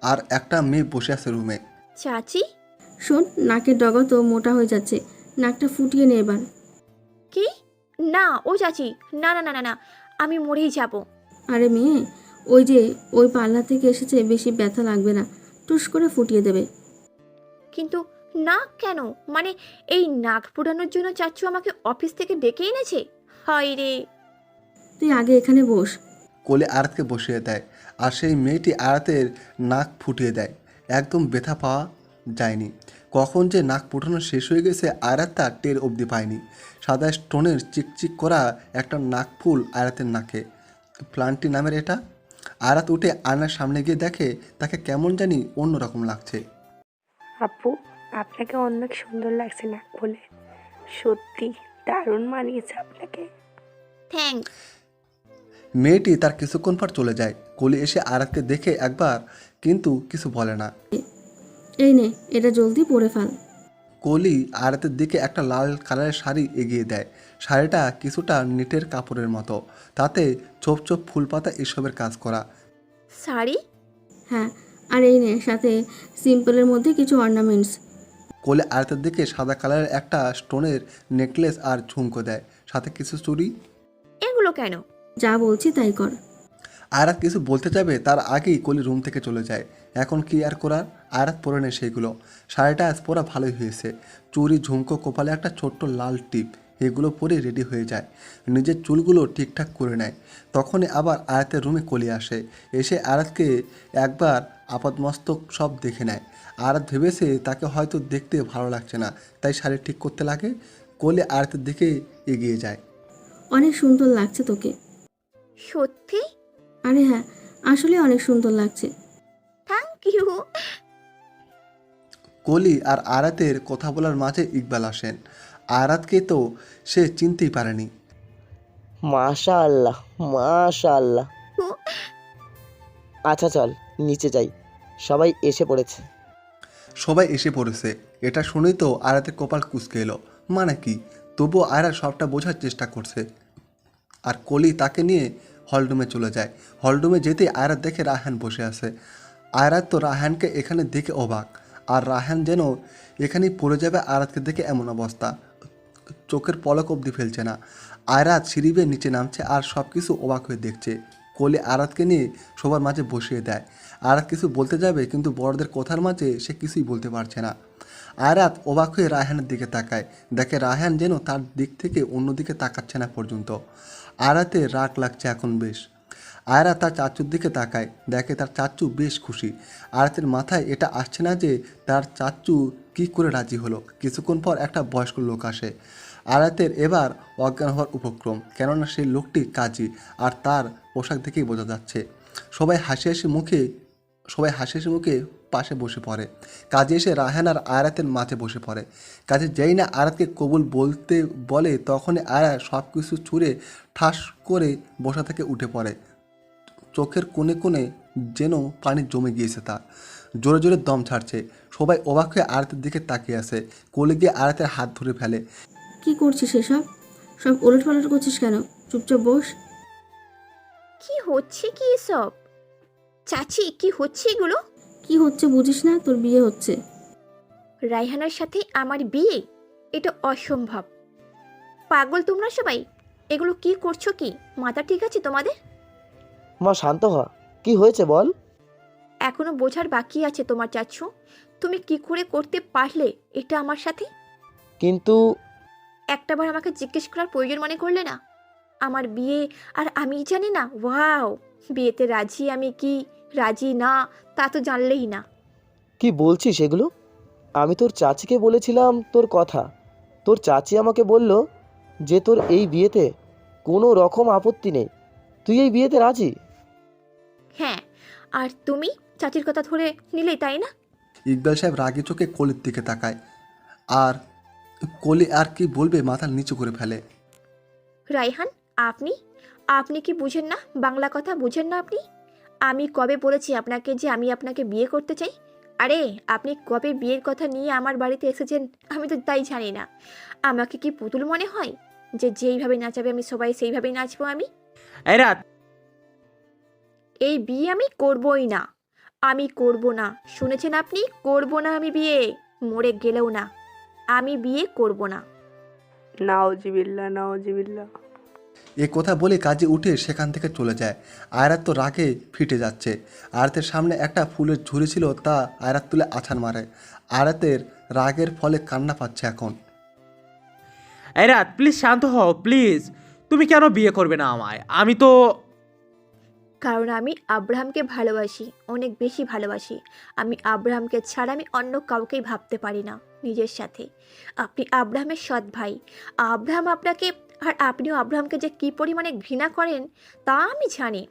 আর একটা মেয়ে বসে আছে রুমে। চাচি? শোন, নাকের ডগা তো মোটা হয়ে যাচ্ছে, নাকটা ফুটিয়ে নে এবার। কি? না ও চাচি, না না না না না, আমি মরেই যাব। আরে মেয়ে, ওই যে ওই পাল্লা থেকে এসেছে, বেশি ব্যথা লাগবে না, টুস করে ফুটিয়ে দেবে। কিন্তু না কেন? মানে এই নাক পোড়ানোর জন্য চাচু আমাকে অফিস থেকে ডেকে এনেছে? হায় রে! তুই আগে এখানে বস। কোলে আয়াতকে বসিয়ে দেয়, আর সেই মেয়েটি আয়াতের নাক ফুটিয়ে দেয়। একদম ব্যথা পাওয়া যায়নি। কখন যে নাক ফুটানো শেষ হয়ে গেছে আয়াত তা টের অবধি পায়নি। সাদা স্টোনের চিকচিক করা একটা নাক ফুল আয়াতের নাকে। প্লান্টি নামের এটা। আয়াত উঠে আয়নার সামনে গিয়ে দেখে তাকে কেমন জানি অন্যরকম লাগছে। আপু, আপনাকে অনেক সুন্দর লাগছে নাক বলে, সত্যি দারুণ মানিয়েছে আপনাকে। থ্যাঙ্কস। মেয়েটি তার কিছুক্ষণ পর চলে যায়। কলি এসে আয়াতকে দেখে একবার, কিন্তু কিছু বলে না। এই নে, এটা জলদি পরে ফেল। কলি আয়াতের দিকে একটা লাল কালারের শাড়ি এগিয়ে দেয়। শাড়িটা কিছুটা নেটের কাপড়ের মতো, তাতে ছোপ ছোপ ফুল পাতা এসবের কাজ করা। শাড়ি? হ্যাঁ, আর এই নে সাথে সিম্পলের মধ্যে কিছু অর্নামেন্টস। কোলে আয়াতের দিকে সাদা কালারের একটা স্টোনের নেকলেস আর ঝুমকো দেয়, সাথে কিছু চুড়ি। এগুলো কেন? যা বলছি তাই কর। আয়াত কিছু বলতে যাবে তার আগেই কলি রুম থেকে চলে যায়। এখন কি আর করার, আয়াত পরে নেয় সেইগুলো। শাড়িটা আজ পরা ভালোই হয়েছে। চুড়ি, ঝুমকো, কপালে একটা ছোট্ট লাল টিপ, এগুলো পরে রেডি হয়ে যায়। নিজের চুলগুলো ঠিকঠাক করে নেয়। তখনই আবার আয়াতের রুমে কলি আসে। এসে আয়াতকে একবার আপাদমস্তক সব দেখে নেয়। আয়াত ভেবেছে তাকে হয়তো দেখতে ভালো লাগছে না, তাই শাড়ি ঠিক করতে লাগে। কলি আয়াতের দিকে এগিয়ে যায়। অনেক সুন্দর লাগছে তোকে। সত্যি? আরে হ্যাঁ, আসলে অনেক সুন্দর লাগছে। Thank you. কলি আর আয়াতের কথা বলার মাঝে ইকবাল আসেন। আয়াতকে তো সে চিনতেই পারেনি। মাশাআল্লাহ, মাশাআল্লাহ। আচ্ছা চল নিচে যাই, সবাই এসে পড়েছে। সবাই এসে পড়েছে, এটা শুনেই তো আয়াতের কপাল কুঁচকে এলো। মানে কি? তবুও আয়রা সবটা বোঝার চেষ্টা করছে। আর কলি তাকে নিয়ে হলরুমে চলে যায়। হলরুমে যেতেই আয়রাত দেখে রায়হান বসে আছে। আয়রাত তো রায়হানকে এখানে দেখে অবাক, আর রায়হান যেন এখানেই পড়ে যাবে। আয়রাতকে দেখে এমন অবস্থা, চোখের পলক অবধি ফেলছে না। আয়রাত সিঁড়ি বেয়ে নিচে নামছে আর সব কিছু অবাক হয়ে দেখছে। কোলে আয়াতকে নিয়ে সবার মাঝে বসিয়ে দেয়। আয়াত কিছু বলতে যাবে, কিন্তু বড়দের কথার মাঝে সে কিছুই বলতে পারছে না। আয়াত অবাক হয়ে রায়হানের দিকে তাকায়, দেখে রায়হান যেন তার দিক থেকে অন্যদিকে তাকাচ্ছে না পর্যন্ত। আয়াতের রাগ লাগছে এখন বেশ। আয়রা তার চাচুর দিকে তাকায়, দেখে তার চাচু বেশ খুশি। আয়াতের মাথায় এটা আসছে না যে তার চাচু কি করে রাজি হলো। কিছুক্ষণ পর একটা বয়স্ক লোক আসে। আয়াতের এবার অজ্ঞান হওয়ার উপক্রম, কেননা সেই লোকটি কাজী, আর তার পোশাক দেখেই বোঝা যাচ্ছে। সবাই হাসি হাসি মুখে পাশে বসে পড়ে। কাজী এসে রায়হান আর আয়াতের মাঝে বসে পড়ে। কাজী যেই না আয়াতকে কবুল বলতে বলে, তখনই আয়া সব কিছু ছুঁড়ে ঠাস করে বসা থেকে উঠে পড়ে। চোখের কোণে কোণে যেন পানি জমে গিয়েছে তার, জোরে জোরে দম ছাড়ছে। সবাই অবাক হয়ে আয়াতের দিকে তাকিয়ে আছে। কোলে গিয়ে আয়াতের হাত ধরে ফেলে। কি করছিস এসব? সব ওলট পালট করছিস কেন? চুপচাপ বস। কি হচ্ছে কি এসব? চাচি, কি হচ্ছে এগুলো? কি হচ্ছে বুঝিস না? তোর বিয়ে হচ্ছে। রায়হানের সাথে আমার বিয়ে? এটা অসম্ভব। পাগল তোমরা সবাই? এগুলো কি করছো কি? মাথা ঠিক আছে তোমাদের? মা শান্ত হ, কি হয়েছে বল। এখনো বোঝার বাকি আছে তোমার চাচু। তুমি কি করে করতে পারলে এটা আমার সাথে? কিন্তু একটাবার আমাকে জিজ্ঞেস করার প্রয়োজন মনে করলে না? আমার বিয়ে আর আমি জানি না? ওয়াও! বিয়েতে রাজি আমি কি রাজি না তা তো জানলেই না। কি বলছিস এগুলো? আমি তোর চাচিকে বলেছিলাম তোর কথা। তোর চাচি আমাকে বলল যে তোর এই বিয়েতে কোনো রকম আপত্তি নেই, তুই এই বিয়েতে রাজি। হ্যাঁ, আর তুমি চাচির কথা ধরে নিলেই, তাই না? ইকবাল সাহেব রাগে চোখে কলির দিকে তাকায়, আর কলি আর কি বলবে মাথা নিচু করে ফেলে। রায়হান, আপনি আপনি কি বুঝেন না? বাংলা কথা বুঝেন না আপনি? আমি কবে বলেছি আপনাকে যে আমি আপনাকে বিয়ে করতে চাই? আরে আপনি কবে বিয়ের কথা নিয়ে আমার বাড়িতে এসেছেন আমি তো তাই জানি না। আমাকে কি পুতুল মনে হয় যে যেইভাবে নাচাবে আমি সবাই সেইভাবেই নাচবো আমি? এই রাত, এই বিয়ে আমি করবই না। আমি করব না। শুনেছেন আপনি? করব না আমি বিয়ে। মরে গেলেও না। আমি বিয়ে করব না। নাওজিবিল্লা নাওজিবিল্লা। এ কথা বলে কাজে উঠে সেখান থেকে চলে যায়। আয়রাত তো রাগে ফিটে যাচ্ছে। আয়াতের সামনে একটা ফুলের ঝুড়ি ছিল, তা আয়রাত তুলে আছাড় মারে। আয়াতের রাগের ফলে কান্না পাচ্ছে এখন। এই রাত, প্লিজ শান্ত হও প্লিজ। তুমি কেন বিয়ে করবে না আমায়? আমি তো কারণ আমি আব্রাহামকে ভালোবাসি, অনেক বেশি ভালোবাসি। আমি আব্রাহামকে ছাড়া আমি অন্য কাউকেই ভাবতে পারি না নিজের সাথে। আপনি আব্রাহামের সৎ ভাই। আব্রাহাম আপনাকে আর আপনিও আব্রাহামকে যে কী পরিমাণে ঘৃণা করেন তা আমি জানি।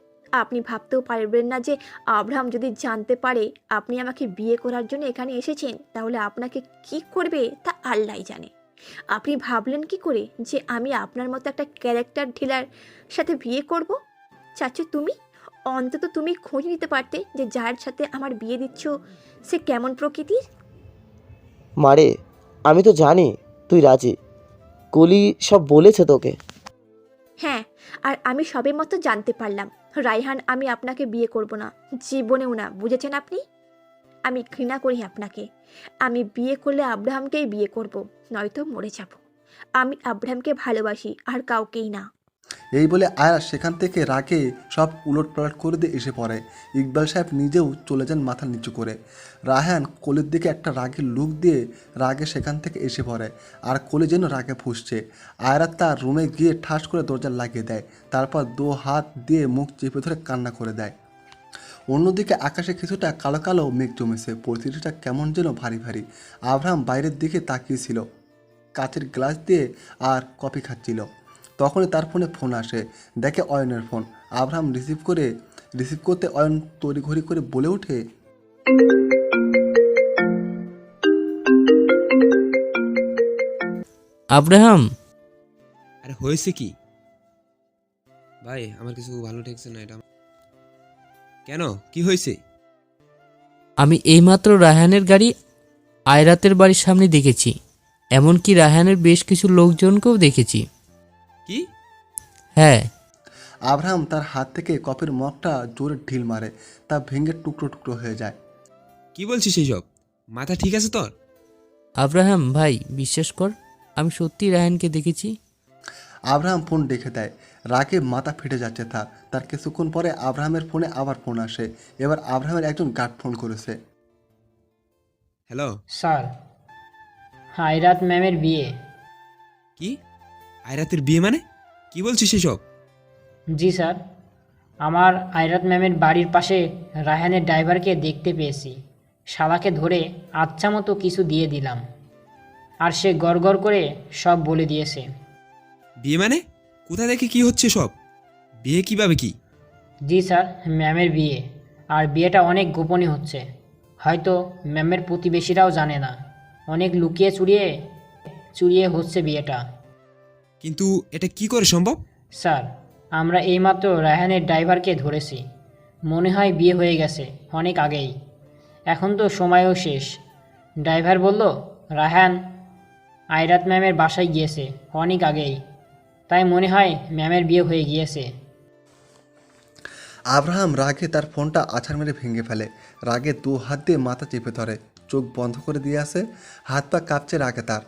আপনি ভাবতেও পারবেন না যে আব্রাহাম যদি জানতে পারে আপনি আমাকে বিয়ে করার জন্য এখানে এসেছেন তাহলে আপনাকে কি করবে তা আল্লাহই জানে। আপনি ভাবলেন কি করে যে আমি আপনার মতো একটা ক্যারেক্টার ঢিলার সাথে বিয়ে করব? চাচু তুমি অন্তত তুমি খোঁজ নিতে পারতে যে যার সাথে আমার বিয়ে দিচ্ছ সে কেমন প্রকৃতির। মারে, আমি তো জানি তুই রাজি। কলি সব বলেছে তোকে। হ্যাঁ, আর আমি সবে মতো জানতে পারলাম রায়হান আমি আপনাকে বিয়ে করব না, জীবনেও না। বুঝেছেন আপনি? আমি ঘৃণা করি আপনাকে। আমি বিয়ে করলে আব্রাহামকেই বিয়ে করব, নয়তো মরে যাব। আমি আব্রাহামকে ভালোবাসি আর কাউকেই না। এই বলে আয়া সেখান থেকে রাগে সব উলটপালট করে দিয়ে এসে পড়ে। ইকবাল সাহেব নিজেও চলে যান মাথা নিচু করে। রায়হান কোলের দিকে একটা রাগের লুক দিয়ে রাগে সেখান থেকে এসে পড়ে, আর কোলে যেন রাগে ফুঁসছে। আয়রা তার রুমে গিয়ে ঠাস করে দরজা লাগিয়ে দেয়, তারপর দু হাত দিয়ে মুখ চেপে ধরে কান্না করে দেয়। অন্যদিকে আকাশে কিছুটা কালো কালো মেঘ জমেছে, পরিস্থিতিটা কেমন যেন ভারী ভারী। আব্রাহাম বাইরের দিকে তাকিয়েছিল কাচের গ্লাস দিয়ে আর কফি খাচ্ছিল। তখনই তার ফোনে ফোন আসে, দেখে অয়নের ফোন। আব্রাহাম রিসিভ করতে অয়ন তড়িঘড়ি করে বলে ওঠে, আব্রাহাম। আরে হয়েছে কি ভাই? আমার কিছু ভালো ঠেকছে না এটা। কেন, কি হয়েছে? আমি এইমাত্র রায়হানের গাড়ি আয়রাতের বাড়ির সামনে দেখেছি, এমনকি রায়হানের বেশ কিছু লোকজনকেও দেখেছি। কি? হ্যাঁ। আব্রাহাম তার হাত থেকে কফির মগটা জোরে ঢিল মারে, তা ভেঙে টুকরো টুকরো হয়ে যায়। কি বলছিস এইসব? মাথা ঠিক আছে তোর? আব্রাহাম ভাই, বিশ্বাস কর, আমি সত্যি রায়হানকে দেখেছি। আব্রাহাম ফোন রেখে দেয়। রাগে মাথা ফেটে যাচ্ছে তার কিছুক্ষণ পরে আব্রাহামের ফোনে আবার ফোন আসে। এবার আব্রাহামের একজন গার্ড ফোন করেছে। হ্যালো স্যার, আয়রাত ম্যামের বিয়ে। কি? আয়রাতের বিয়ে মানে? কি বলছিস এসব? জি স্যার, আমার আয়রাত ম্যামের বাড়ির পাশে রায়হানের ড্রাইভারকে দেখতে পেয়েছি। শালাকে ধরে আচ্ছা মতো কিছু দিয়ে দিলাম, আর সে গড়গড় করে সব বলে দিয়েছে। বিয়ে মানে? কোথা থেকে কি হচ্ছে সব? বিয়ে কিভাবে কি? জি স্যার, ম্যামের বিয়ে, আর বিয়েটা অনেক গোপনে হচ্ছে। হয়তো ম্যামের প্রতিবেশীরাও জানে না। অনেক লুকিয়ে চুরিয়ে হচ্ছে বিয়েটা। কিন্তু এটা কি করে সম্ভব? স্যার, আমরা এইমাত্র রায়হানের ড্রাইভারকে ধরেছি। মনে হয় বিয়ে হয়ে গেছে অনেক আগেই। এখন তো সময়ও শেষ। ড্রাইভার বলল রায়হান আয়রাত ম্যামের বাসায় গিয়েছে অনেক আগেই, তাই মনে হয় ম্যামের বিয়ে হয়ে গিয়েছে। আব্রাহাম রাগে তার ফোনটা আছাড় মেরে ভেঙে ফেলে। রাগে দু হাত দিয়ে মাথা চেপে ধরে, চোখ বন্ধ করে দিয়ে আসে। হাত পা কাঁপছে রাগে, তার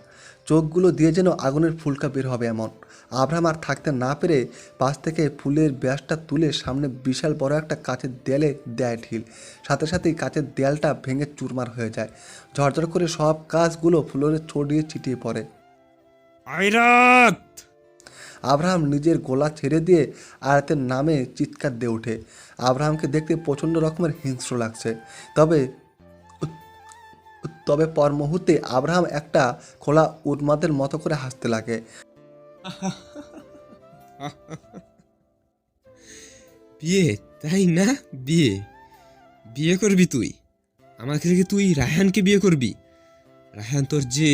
চোখগুলো দিয়ে যেন আগুনের ফুলকা বের হবে এমন। আব্রাহাম আর থাকতে না পেরে পাশ থেকে ফুলের ব্যাসটা তুলে সামনে বিশাল বড় একটা কাচের দেয়ালে দেয় ঢিল। সাথে সাথেই কাচের দেয়ালটা ভেঙে চুরমার হয়ে যায়। ঝরঝর করে সব কাঁচগুলো ফুলের ছড়িয়ে ছিটিয়ে পড়ে। আয়রাত! আব্রাহাম নিজের গলা ছেড়ে দিয়ে আয়াতের নামে চিৎকার দিয়ে ওঠে। আব্রাহামকে দেখতে প্রচণ্ড রকমের হিংস্র লাগছে। তবে পর মুহূর্তে আব্রাহাম একটা খোলা উন্মাদের মতো করে হাসতে লাগে। বিয়ে, তাই না? বিয়ে করবি তুই? আমাকে থেকে তুই রায়হানকে বিয়ে করবি? রায়হান তোর যে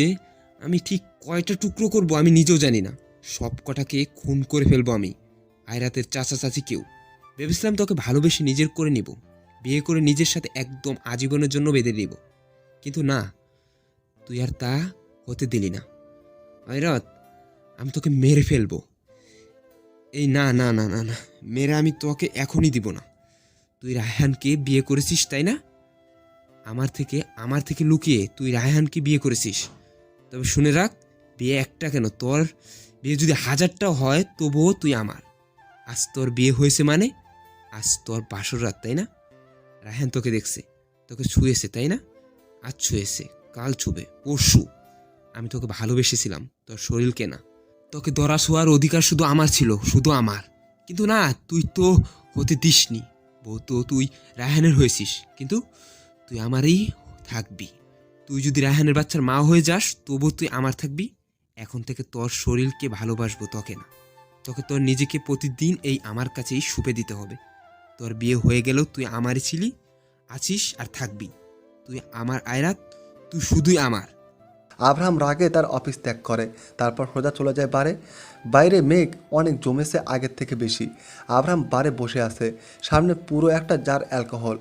আমি ঠিক কয়টা টুকরো করব আমি নিজেও জানি না। সব কটাকে খুন করে ফেলবো আমি। আয়রাতের চাচা চাচি কেউ। ভেবেছিলাম তোকে ভালোবেসে নিজের করে নিব, বিয়ে করে নিজের সাথে একদম আজীবনের জন্য বেঁধে দিব, কিন্তু না, তুই আর তা হতে দিলি না। আয়রাত, আমি তোকে মেরে ফেলবো। এই না না না না না, মেরে আমি তোকে এখনই দিব না। তুই রায়হানকে বিয়ে করেছিস তাই না? আমার থেকে লুকিয়ে তুই রায়হানকে বিয়ে করেছিস। তবে শুনে রাখ, বিয়ে একটা কেন, তোর বিয়ে যদি 1000টাও হয় তবুও তুই আমার। আজ তোর বিয়ে হয়েছে মানে আজ তোর বাসর রাত, তাই না? রায়হান তোকে দেখছে, তোকে ছুঁয়েছে তাই না? আজ ছুঁয়েছে, কাল ছুবে, পরশু। আমি তোকে ভালোবেসেছিলাম, তোর শরীরকে না। তোকে ধরা শোয়ার অধিকার শুধু আমার ছিল, শুধু আমার। কিন্তু না, তুই তো হতে দিসনি। বউ তো তুই রায়হানের হয়েছিস, কিন্তু তুই আমারই থাকবি। তুই যদি রায়হানের বাচ্চার মা হয়ে যাস তবু তুই আমার থাকবি। এখন থেকে তোর শরীরকে ভালোবাসবো, তোকে না। তোকে তোর নিজেকে প্রতিদিন এই আমার কাছেই সুপে দিতে হবে। তোর বিয়ে হয়ে গেলেও তুই আমারই ছিলি, আছিস আর থাকবি। তুই আমার আয়রাত, তুই শুধুই আমার। আব্রাহাম রাগে তার অফিস ত্যাগ করে, তারপর সোজা চলে যায় বারে। বাইরে মেঘ অনেক জমেছে আগের থেকে বেশি। আব্রাহাম বারে বসে আছে, সামনে পুরো একটা জার অ্যালকোহল।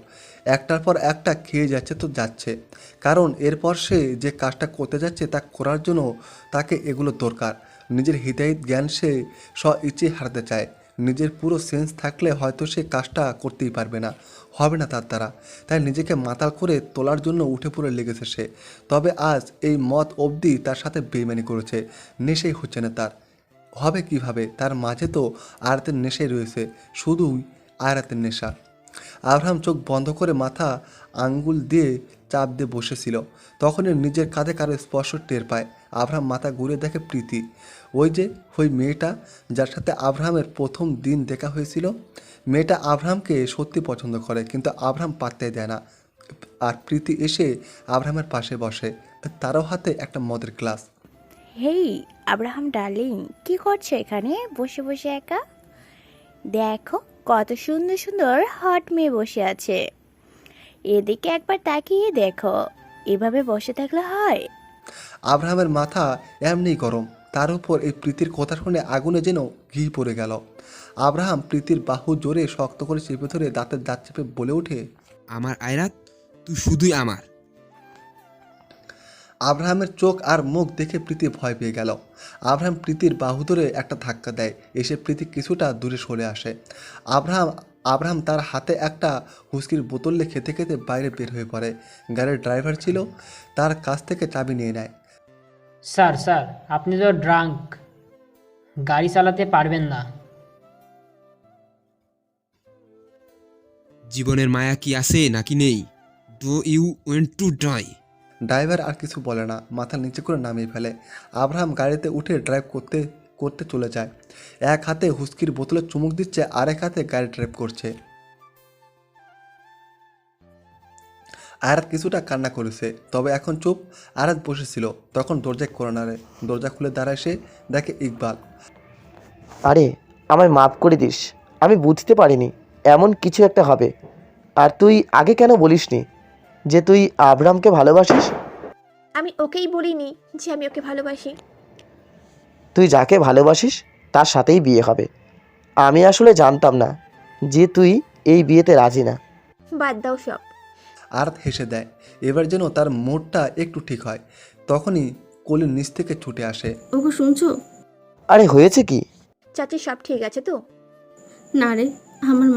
একটার পর একটা খেয়ে যাচ্ছে তো যাচ্ছে, কারণ এরপর সে যে কাজটা করতে যাচ্ছে তা করার জন্য তাকে এগুলো দরকার। নিজের হিতাহিত জ্ঞান সে ইচ্ছে হারাতে চায়। নিজের পুরো সেন্স থাকলে হয়তো সে কাজটা করতেই পারবে না, হবে না তার দ্বারা। তাই নিজেকে মাতাল করে তোলার জন্য উঠে পড়ে লেগেছে সে। তবে আজ এই মত অবধি তার সাথে বেইমানি করেছে, নেশাই হচ্ছে না তার। হবে কিভাবে? তার মাঝে তো আয়াতের নেশাই রয়েছে, শুধুই আয়াতের নেশা। আব্রাহাম চোখ বন্ধ করে মাথা আঙ্গুল দিয়ে চাপ দিয়ে বসেছিল। তখনই নিজের কাঁধে কারো স্পর্শ টের পায়। আব্রাহাম মাথা ঘুরে দেখে প্রীতি, ওই মেয়েটা যার সাথে আব্রাহামের প্রথম দিন দেখা হয়েছিল। মেয়েটা আব্রাহামকে সত্যি পছন্দ করে, কিন্তু আব্রাহাম পাত্তাই দেয় না। আর প্রীতি এসে আব্রাহামের পাশে বসে, তারও হাতে একটা মদের গ্লাস। হেই আব্রাহাম ডার্লিং, কি করছো এখানে বসে বসে একা? দেখো কত সুন্দর সুন্দর হট মেয়ে বসে আছে, এদিকে একবার তাকিয়ে দেখো। এভাবে বসে থাকলে হয়? আব্রাহামের মাথা এমনি গরম, তার উপর এই প্রীতির কথা শুনে আগুনে যেন ঘি পড়ে গেল। আব্রাহাম প্রীতির বাহু জোরে শক্ত করে চেপে ধরে দাঁতের দাঁত চেপে বলে ওঠে, আমার আয়রাত, তুই শুধুই আমার। আব্রাহামের চোখ আর মুখ দেখে প্রীতি ভয় পেয়ে গেল। আব্রাহাম প্রীতির বাহু ধরে একটা ধাক্কা দেয়, এসে প্রীতি কিছুটা দূরে সরে আসে। আব্রাহাম তার হাতে একটা হুস্কির বোতলে খেতে খেতে বাইরে বের হয়ে পড়ে। গাড়ির ড্রাইভার ছিল, তার কাছ থেকে চাবি নিয়ে নেয়। স্যার স্যার, আপনি তো ড্রাঙ্ক, গাড়ি চালাতে পারবেন না। জীবনের মায়া কি আছে নাকি নেই? Do you went to die? Driver আর কিছু বলে না, মাথা নিচে করে নামিয়ে ফেলে। আব্রাহাম গাড়িতে উঠে ড্রাইভ করতে করতে চলে যায়। এক হাতে হুস্কির বোতলে চুমুক দিচ্ছে, আরেক হাতে গাড়ি ড্রাইভ করছে। আয়াত কিছুটা কান্না করেছে, তবে এখন চুপ। আয়াত বসেছিল, তখন দরজায় করে নাড়ে। দরজা খুলে দাঁড়ায় সে, দেখে ইকবাল। আরে আমায় মাফ করে দিস, আমি বুঝতে পারিনি এমন কিছু একটা হবে। আর তুই আগে কেন বলিসনি যে তুই আব্রামকে ভালোবাসিস? আমি ওকেই বলিনি যে আমি ওকে ভালোবাসি। তুই যাকে ভালোবাসিস তার সাথেই বিয়ে হবে। আমি আসলে জানতাম না যে তুই এই বিয়েতে রাজি না। বাদ দাও সব। আয়াত হেসে দেয়, এবার যেন তার মুডটা একটু ঠিক হয়। তখনই কোলের নিচ থেকে ছুটে আসে। ওকে শুনছো? আরে হয়েছে কি? চাচি সব ঠিক আছে তো? না রে, আমার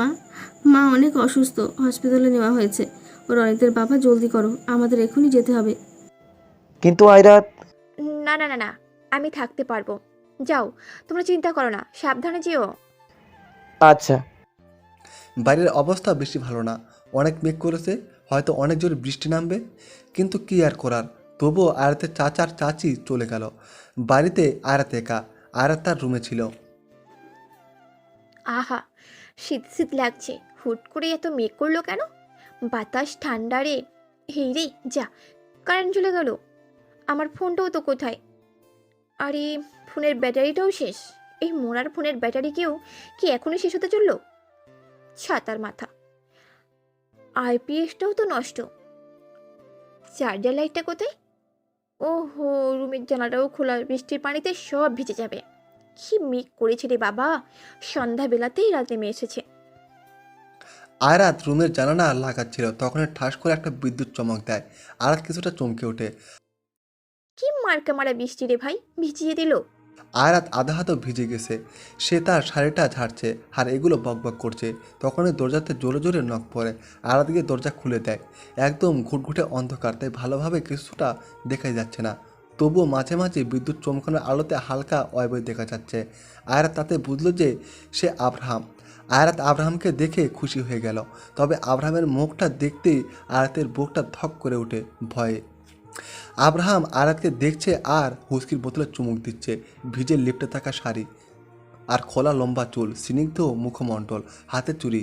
মা অনেক অসুস্থ, হসপিটালে নেওয়া হয়েছে। ওর অনেকদের বাবা, জলদি করো, আমাদের এখনই যেতে হবে। কিন্তু আয়রাত। না না না না, আমি থাকতে পারবো। যাও, তোমরা চিন্তা করো না, সাবধানে যেও। আচ্ছা। বাইরের অবস্থা বেশি ভালো না, অনেক মেঘ করেছে, হয়তো অনেক জোরে বৃষ্টি নামবে। কিন্তু কি আর করার, তবুও আয়াতের চাচার চাচি চলে গেল। বাড়িতে আয়াত একা। আয়াত তার রুমে ছিল। আহা, শীত শীত লাগছে। হুট করে এত মেঘ করলো কেন? বাতাস ঠান্ডা রে। হেই রে, যা, কারেন্ট চলে গেল। আমার ফোনটাও তো কোথায়? আরে, ফোনের ব্যাটারিটাও শেষ। এই মোড়ার ফোনের ব্যাটারিকেও কি এখনই শেষ হতে চললো? ছাতার মাথা, আইপিএসটাও তো নষ্ট। চার্জার লাইটটা কোথায়? ওহো, রুমের জানালাটাও খোলা, বৃষ্টির পানিতে সব ভিজে যাবে। কি মেঘ করেছে রে বাবা, সন্ধ্যাবেলাতেই রাত নেমে এসেছে। আয়রাত রুমের জানালা লাগাচ্ছিল, তখনই ঠাস করে একটা বিদ্যুৎ চমক দেয়। আয়রাত কিছুটা চমকে ওঠে। কি মার্কা মারা বৃষ্টি রে ভাই, ভিজিয়ে দিল। আয়রাত আধা হাতও ভিজে গেছে, সে তার শাড়িটা ঝাড়ছে আর এগুলো বকবক করছে। তখনই দরজাতে জোরে জোরে নখ পড়ে। আয়রাত গিয়ে দরজা খুলে দেয়। একদম ঘুটঘুটে অন্ধকার, তাই ভালোভাবে কিছুটা দেখাই যাচ্ছে না, তবুও মাঝে মাঝে বিদ্যুৎ চমকানোর আলোতে হালকা অয়বয় দেখা যাচ্ছে। আয়রাত তাতে বুঝলো যে সে আব্রাহাম। আয়রাত আব্রাহামকে দেখে খুশি হয়ে গেল, তবে আব্রাহামের মুখটা দেখতেই আয়রাতের বুকটা ধক করে ওঠে ভয়ে। আব্রাহাম আয়রাতকে দেখছে আর হুস্কির বোতলে চুমুক দিচ্ছে। ভিজে লিপটে থাকা শাড়ি আর খোলা লম্বা চুল, স্নিগ্ধ মুখমণ্ডল, হাতে চুড়ি,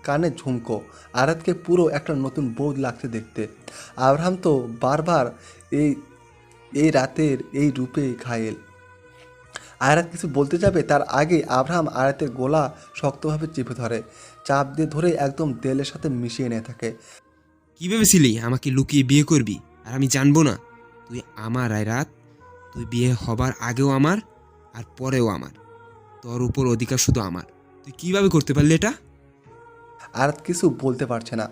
কানে ঝুমকো। আয়রাতকে পুরো একটা নতুন বউ লাগছে দেখতে। আব্রাহাম তো বারবার এই রাতের এই রূপে ঘায়েল। আয়রাত কিছু বলতে যাবে তার আগে আব্রাহাম আয়রাতের গলা শক্তভাবে চেপে ধরে, চাপ দিয়ে ধরে একদম দেলের সাথে মিশিয়ে নিয়ে থাকে। কি ভেবেছিলি আমাকে লুকিয়ে বিয়ে করবি আর আমি জানবো না? তুই আমার আয়রাত, তুই বিয়ে হবার আগেও আমার আর পরেও আমার। তোর উপর অধিকার শুধু আমার। তুই কিভাবে করতে পারলি এটা? আয়রাত কিছু বলতে পারছে না।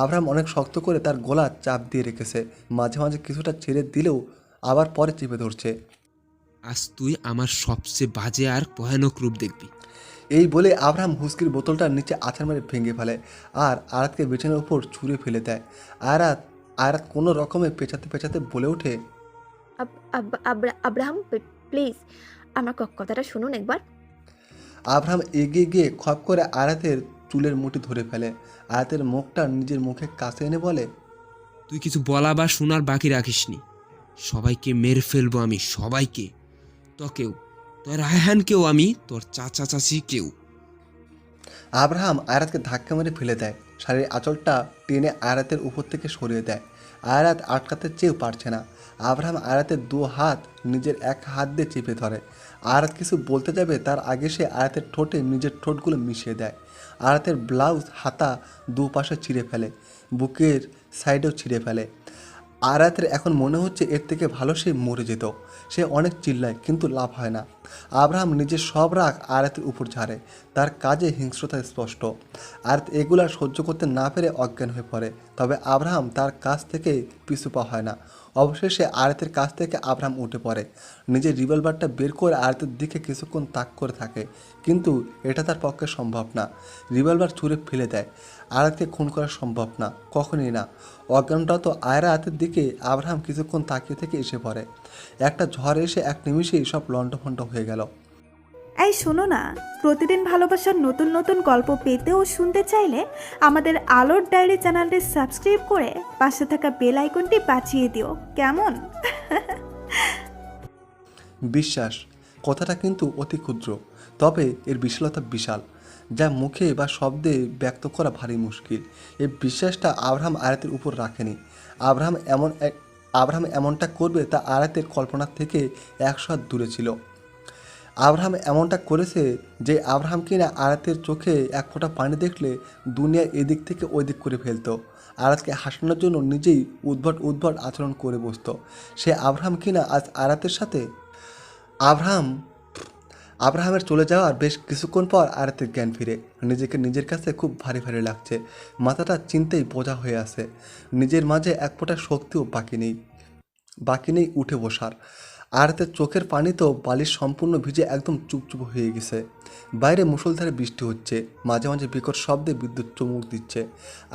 আব্রাহাম অনেক শক্ত করে তার গলা চাপ দিয়ে রেখেছে, মাঝে মাঝে কিছুটা ছেড়ে দিলেও আবার পরে চেপে ধরছে। আজ তুই আমার সবচেয়ে বাজে আর ভয়ানক রূপ দেখবি। এই বলে আব্রাহাম হুস্কির বোতলটা নিচে আছাড় মেরে ভেঙে ফেলে আর আয়রাতকে বিছানার উপর ছুঁড়ে ফেলে দেয়। আয়রাত কোনো রকমে পেঁচাতে পেঁচাতে বলে ওঠে, আব্রাহাম প্লিজ আমার কথাটা শুনুন একবার। আব্রাহাম এগিয়ে গিয়ে খপ করে আয়রাতের চুলের মুঠি ধরে ফেলে। আয়রাতের মুখটা নিজের মুখে কাছে এনে বলে, তুই কিছু বলা বা শোনার বাকি রাখিসনি। সবাইকে মেরে ফেলবো আমি, সবাইকে, তোকেও, তোর রায়হানকেও, আমি তোর চাচা চাচিকেও। আব্রাহাম আয়রাতকে ধাক্কা মেরে ফেলে দেয়, শাড়ির আঁচলটা টেনে আয়রাতের উপর থেকে সরিয়ে দেয়। আয়রাত আটকাতে চেয়েও পারছে না। আব্রাহাম আয়রাতের দু হাত নিজের এক হাত দিয়ে চেপে ধরে। আয়রাত কিছু বলতে যাবে তার আগে সে আয়রাতের ঠোঁটে নিজের ঠোঁটগুলো মিশিয়ে দেয়। আয়রাতের ব্লাউজ হাতা দুপাশে ছিঁড়ে ফেলে, বুকের সাইডেও ছিঁড়ে ফেলে। আয়রাতের এখন মনে হচ্ছে এর থেকে ভালো সে মরে যেত। সে অনেক চিল্লায় কিন্তু লাভ হয় না। আব্রাহাম নিজের সব রাগ আয়রাতের উপর ঝাড়ে, তার কাজে হিংস্রতা স্পষ্ট। আয়রাত এগুলা সহ্য করতে না পেরে অজ্ঞান হয়ে পড়ে, তবে আব্রাহাম তার কাছ থেকে পিছু পা হয় না। অবশেষে আয়রাতের কাছ থেকে আব্রাহাম উঠে পড়ে, নিজের রিভলভারটা বের করে আয়রাতের দিকে কিছুক্ষণ তাক করে থাকে, কিন্তু এটা তার পক্ষে সম্ভব না। রিভলভার ছুঁড়ে ফেলে দেয়। আয়রাতকে খুন করা সম্ভব না, কখনই না। অজ্ঞানরত আয়রাতের দিকে আব্রাহাম কিছুক্ষণ তাকিয়ে থেকে এসে পড়ে। একটা ঝড় এসে এক নিমিষেই সব লণ্ডভণ্ড হয়ে গেল। এই শোনো না, প্রতিদিন ভালোবাসার নতুন নতুন গল্প পেতে ও শুনতে চাইলে আমাদের আলোর ডায়েরি চ্যানেলটি সাবস্ক্রাইব করে পাশে থাকা বেল আইকনটি বাজিয়ে দিও, কেমন? বিশ্বাস কথাটা কিন্তু অতি ক্ষুদ্র, তবে এর বিশালতা বিশাল, যা মুখে বা শব্দে ব্যক্ত করা ভারী মুশকিল। এই বিশ্বাসটা আব্রাহাম আয়রাতের উপর রাখেনি। আব্রাহাম এমনটা করবে তা আয়রাতের কল্পনার থেকে 100 হাত দূরে ছিল। আব্রাহাম এমনটা করেছে যে আব্রাহাম কিনা আয়রাতের চোখে এক ফোঁটা পানি দেখলে দুনিয়া এদিক থেকে ওই দিক করে ফেলতো। আয়রাতকে হাসানোর জন্য নিজেই উদ্ভট আচরণ করে বসতো। সে আব্রাহাম কিনা আজ আয়রাতের সাথে। আব্রাহামের চলে যাওয়ার বেশ কিছুক্ষণ পর আয়রাতের জ্ঞান ফিরে। নিজেকে নিজের কাছে খুব ভারী ভারী লাগছে, মাথাটা চিন্তায় বোঝা হয়ে আছে। নিজের মাঝে এক ফোঁটা শক্তিও বাকি নেই উঠে বসার। আয়রাতের চোখের পানি তো বালিশ সম্পূর্ণ ভিজে একদম চুপচুপ হয়ে গেছে। বাইরে মুষলধারে বৃষ্টি হচ্ছে, মাঝে মাঝে বিকট শব্দে বিদ্যুৎ চমক দিচ্ছে।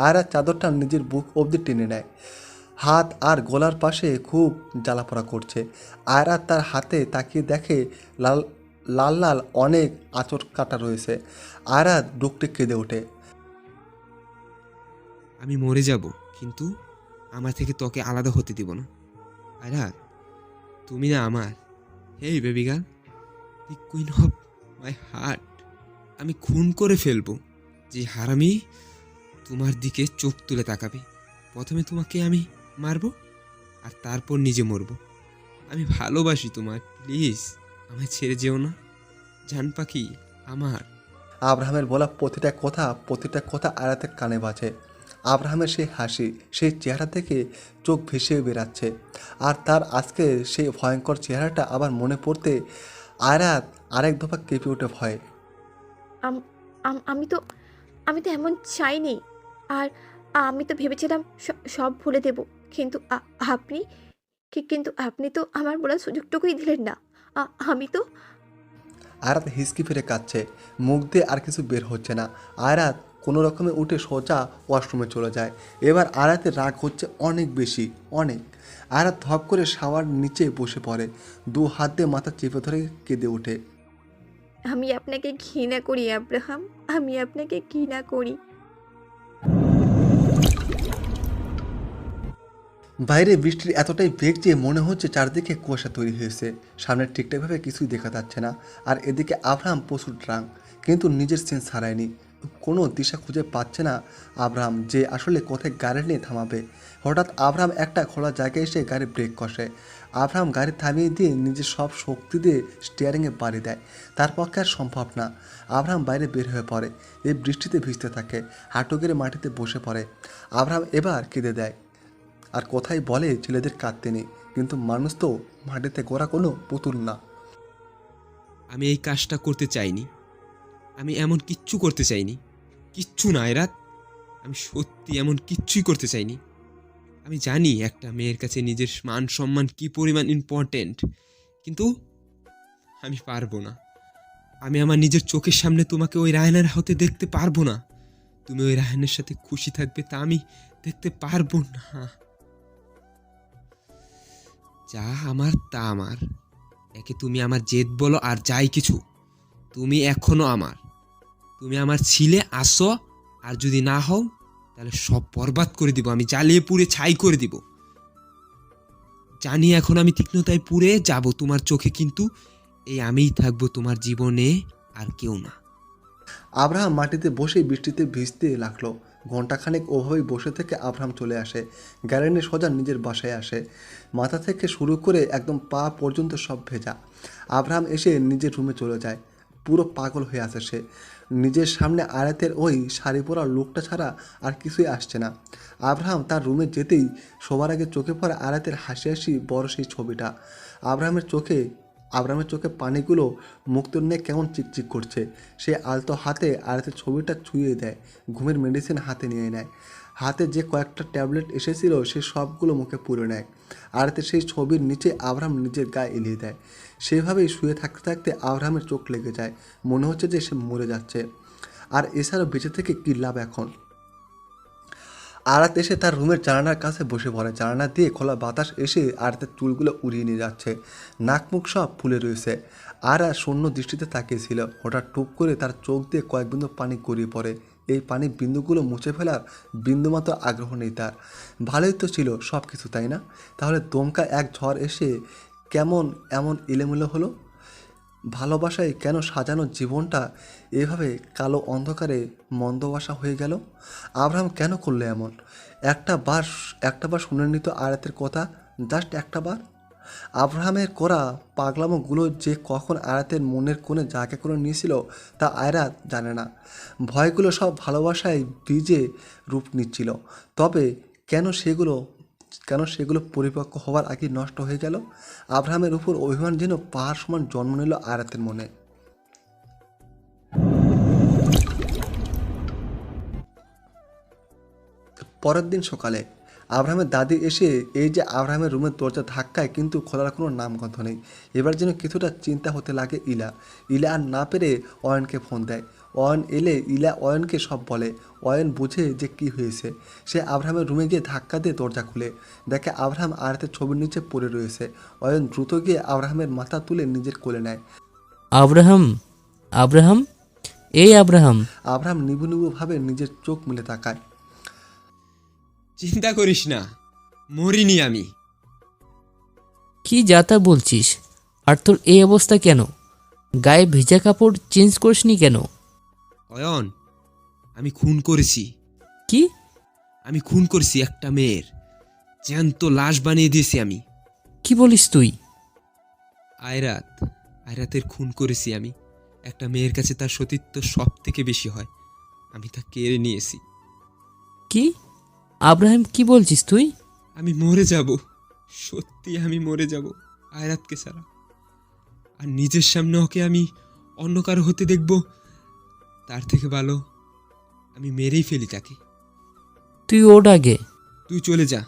আয়রাত চাদরটা নিজের বুক অবধি টেনে নেয়, হাত আর গলার পাশে খুব জ্বালাপোড়া করছে। আয়রাত তার হাতে তাকিয়ে দেখে লাল লাল অনেক আঁচড় কাটা রয়েছে। আয়রাত ডুকটে কেঁদে ওঠে। আমি মরে যাব, কিন্তু আমার থেকে তোকে আলাদা হতে দিব না। আয়রাত, তুমি না আমার। Hey baby girl, the queen of my heart. আমি খুন করে ফেলবো যে হারামি তোমার দিকে চোখ তুলে তাকাবে। প্রথমে তোমাকে আমি মারবো আর তারপর নিজে মরবো। আমি ভালোবাসি তোমায়, প্লিজ আমায় ছেড়ে যেও না জান পাখি আমার। আব্রাহামের বলা প্রতিটা কথা আয়রাতের কানে বাজে। আব্রাহামের সেই হাসি, সেই চেহারা থেকে চোখ ভেসে বেরাচ্ছে। আর তার আজকে সেই ভয়ঙ্কর চেহারাটা আবার মনে পড়তে আয়রাত আরেক দফা কেঁপে ওঠে ভয়ে। আম- আমি তো এমন চাইনি। আর আমি তো ভেবেছিলাম সব ভুলে দেব। কিন্তু আপনি কিন্তু আপনি তো আমার বলার সুযোগটুকুই দিলেন না। আমি তো আয়রাত হিসকি ফিরে কাঁদছে, মুখ দিয়ে আর কিছু বের হচ্ছে না। আয়রাত কোনো রকমে উঠে সোজা ওয়াশরুমে চলে যায়। এবার আয়রাতের রাগ হচ্ছে অনেক বেশি, অনেক। আয়রাত ধপ করে শাওয়ার নিচে বসে পড়ে, দু হাত দিয়ে মাথা চেপে ধরে কেঁদে ওঠে। আমি আপনাকে ঘৃণা করি আব্রাহাম, আমি আপনাকে ঘৃণা করি। বাইরে বৃষ্টির এতটাই বেগ যে মনে হচ্ছে চারদিকে কুয়াশা তৈরি হয়েছে, সামনে ঠিকঠাকভাবে কিছুই দেখা যাচ্ছে না। আর এদিকে আব্রাহাম প্রচুর রাং, কিন্তু নিজের সেন্স হারায়নি। কোনো দিশা খুঁজে পাচ্ছে না আব্রাহাম যে আসলে কোথায় গাড়ি নিয়ে থামাবে। হঠাৎ আব্রাহাম একটা খোলা জায়গায় এসে গাড়ি ব্রেক কষে। আব্রাহাম গাড়ি থামিয়ে দিয়ে নিজের সব শক্তি দিয়ে স্টিয়ারিংয়ে বাড়ি দেয়। তার পক্ষে আর সম্ভব না। আব্রাহাম বাইরে বের হয়ে পড়ে, এই বৃষ্টিতে ভিজতে থাকে, হাঁটু গেড়ে মাটিতে বসে পড়ে। আব্রাহাম এবার কেঁদে দেয়। আর কোথায় বলে ছেলেদের কাঁদতে নেই, কিন্তু মানুষ তো মাটিতে গড়া কোনো পুতুল না। আমি এই কাজটা করতে চাইনি, আমি এমন কিচ্ছু করতে চাইনি, কিচ্ছু না আয়রাত, আমি সত্যি এমন কিচ্ছুই করতে চাইনি। আমি জানি একটা মেয়ের কাছে নিজের মান সম্মান কি পরিমাণ ইম্পর্টেন্ট, কিন্তু আমি পারবো না। আমি আমার নিজের চোখের সামনে তোমাকে ওই রায়হানের হাতে দেখতে পারবো না। তুমি ওই রায়হানের সাথে খুশি থাকবে তা আমি দেখতে পারবো না। যা আমার তা আমার, একে তুমি আমার জেদ বলো আর যাই কিছু, তুমি এখনো আমার। তুমি আমার ছিলে আসো, আর যদি না হও তাহলে সব বরবাদ করে দিব, আমি জ্বালিয়ে পুড়ে ছাই করে দিব। জানি এখন আমি তীক্ষ্ণতায় পুড়ে যাব তোমার চোখে, কিন্তু এই আমিই থাকবো তোমার জীবনে, আর কেউ না। আব্রাহাম মাটিতে বসে বৃষ্টিতে ভিজতে লাগলো। ঘন্টাখানেক ওভাবেই বসে থেকে আব্রাহাম চলে আসে, গাড়ি নিয়ে সোজা নিজের বাসায় আসে। মাথা থেকে শুরু করে একদম পা পর্যন্ত সব ভেজা। আব্রাহাম এসে নিজের রুমে চলে যায়, পুরো পাগল হয়ে আসে সে। নিজের সামনে আয়াতের ওই শাড়ি পরা লোকটা ছাড়া আর কিছুই আসছে না। আব্রাহাম তার রুমে যেতেই সবার আগে চোখে পড়ে আয়াতের হাসি হাসি বড় সেই ছবিটা। আব্রাহামের চোখে পানিগুলো মুক্ত নিয়ে কেমন চিকচিক করছে। সে আলতো হাতে আয়াতের ছবিটা ছুঁয়ে দেয়, ঘুমের মেডিসিন হাতে নিয়ে নেয়। হাতে যে কয়েকটা ট্যাবলেট এসেছিল সে সবগুলো মুখে পুরে নেয়। আয়াতের সেই ছবির নিচে আব্রাহাম নিজের গায়ে এলিয়ে দেয়। সেভাবেই শুয়ে থাকতে থাকতে আব্রাহামের চোখ লেগে যায়, মনে হচ্ছে যে সে মরে যাচ্ছে। আর এছাড়াও বেঁচে থেকে কী লাভ এখন। আরাত এসে তার রুমের জানালার কাছে বসে পড়ে। জানালা দিয়ে খোলা বাতাস এসে আরাতের চুলগুলো উড়িয়ে নিয়ে যাচ্ছে, নাক মুখ সব ফুলে রয়েছে। আর শূন্য দৃষ্টিতে তাকিয়েছিল। হঠাৎ টুপ করে তার চোখ দিয়ে কয়েক বিন্দু পানি গড়িয়ে পড়ে। এই পানি বিন্দুগুলো মুছে ফেলার বিন্দুমাত্র আগ্রহ নেই তার। ভালোই তো ছিল সব কিছু, তাই না? তাহলে দমকা এক ঝড় এসে কেমন এমন এলোমেলো হলো? ভালোবাসায় কেন সাজানো জীবনটা এভাবে কালো অন্ধকারে মন্দবাসা হয়ে গেল? আব্রাহাম কেন করলো এমন? একটা বার শুনে নিত আয়াতের কথা, জাস্ট একটা বার। আব্রাহামের করা পাগলামোগুলো যে কখন আয়াতের মনের কোণে জায়গা করে নিয়েছিল তা আয়রাত জানে না। ভয়গুলো সব ভালোবাসায় বীজে রূপ নিচ্ছিল। তবে কেন সেগুলো পরিপক্ক হওয়ার আগে নষ্ট হয়ে গেল? আব্রাহামের উপর অভিমান যেন পাহাড় সমান জন্ম নিল আয়াতের মনে। পরের দিন সকালে আব্রাহামের দাদি এসে এই যে আব্রাহামের রুমের দরজা ধাক্কায়, কিন্তু খোলার কোনো নামগন্ধ নেই। এবার যেন কিছুটা চিন্তা হতে লাগে ইলা আর না পেরে অয়নকে ফোন দেয়। অয়ন এলে ইলা অয়নকে সব বলে। অয়ন বুঝে যে কি হয়েছে। সে আব্রাহামের রুমে গিয়ে ধাক্কা দিয়ে দরজা খুলে দেখে আব্রাহাম আয়াতের ছবির নিচে পড়ে রয়েছে। অয়ন দ্রুত গিয়ে আব্রাহামের মাথা তুলে নিজের কোলে নেয়। আব্রাহাম, আব্রাহাম, এই আব্রাহাম। আব্রাহাম নিবু ভাবে নিজের চোখ মিলে তাকায়। চিন্তা করিস না, মরিনি আমি। কি যাতা বলছিস? আর তোর এই অবস্থা কেন? গায়ে ভেজা কাপড় চেঞ্জ করিসনি কেন? অয়ন, আমি খুন করেছি। কি? আমি খুন করেছি একটা মেয়ের, জ্যান্ত লাশ বানিয়ে দিয়েছি আমি। কি বলিস তুই? আয়রাতের খুন করেছি আমি। একটা মেয়ের কাছে তার সতীত্ব সব থেকে বেশি হয়, আমি তা কেড়ে নিয়েছি। কি? আব্রাহাম, কি বলছিস তুই? আমি মরে যাব, সত্যি আমি মরে যাব আয়রাতকে ছাড়া। আর নিজের সামনে ওকে আমি অন্য কারো হতে দেখব, তার থেকে ভালো আমি মেরেই ফেলি তাকে। তুই ওর আগে। তুই চলে যা।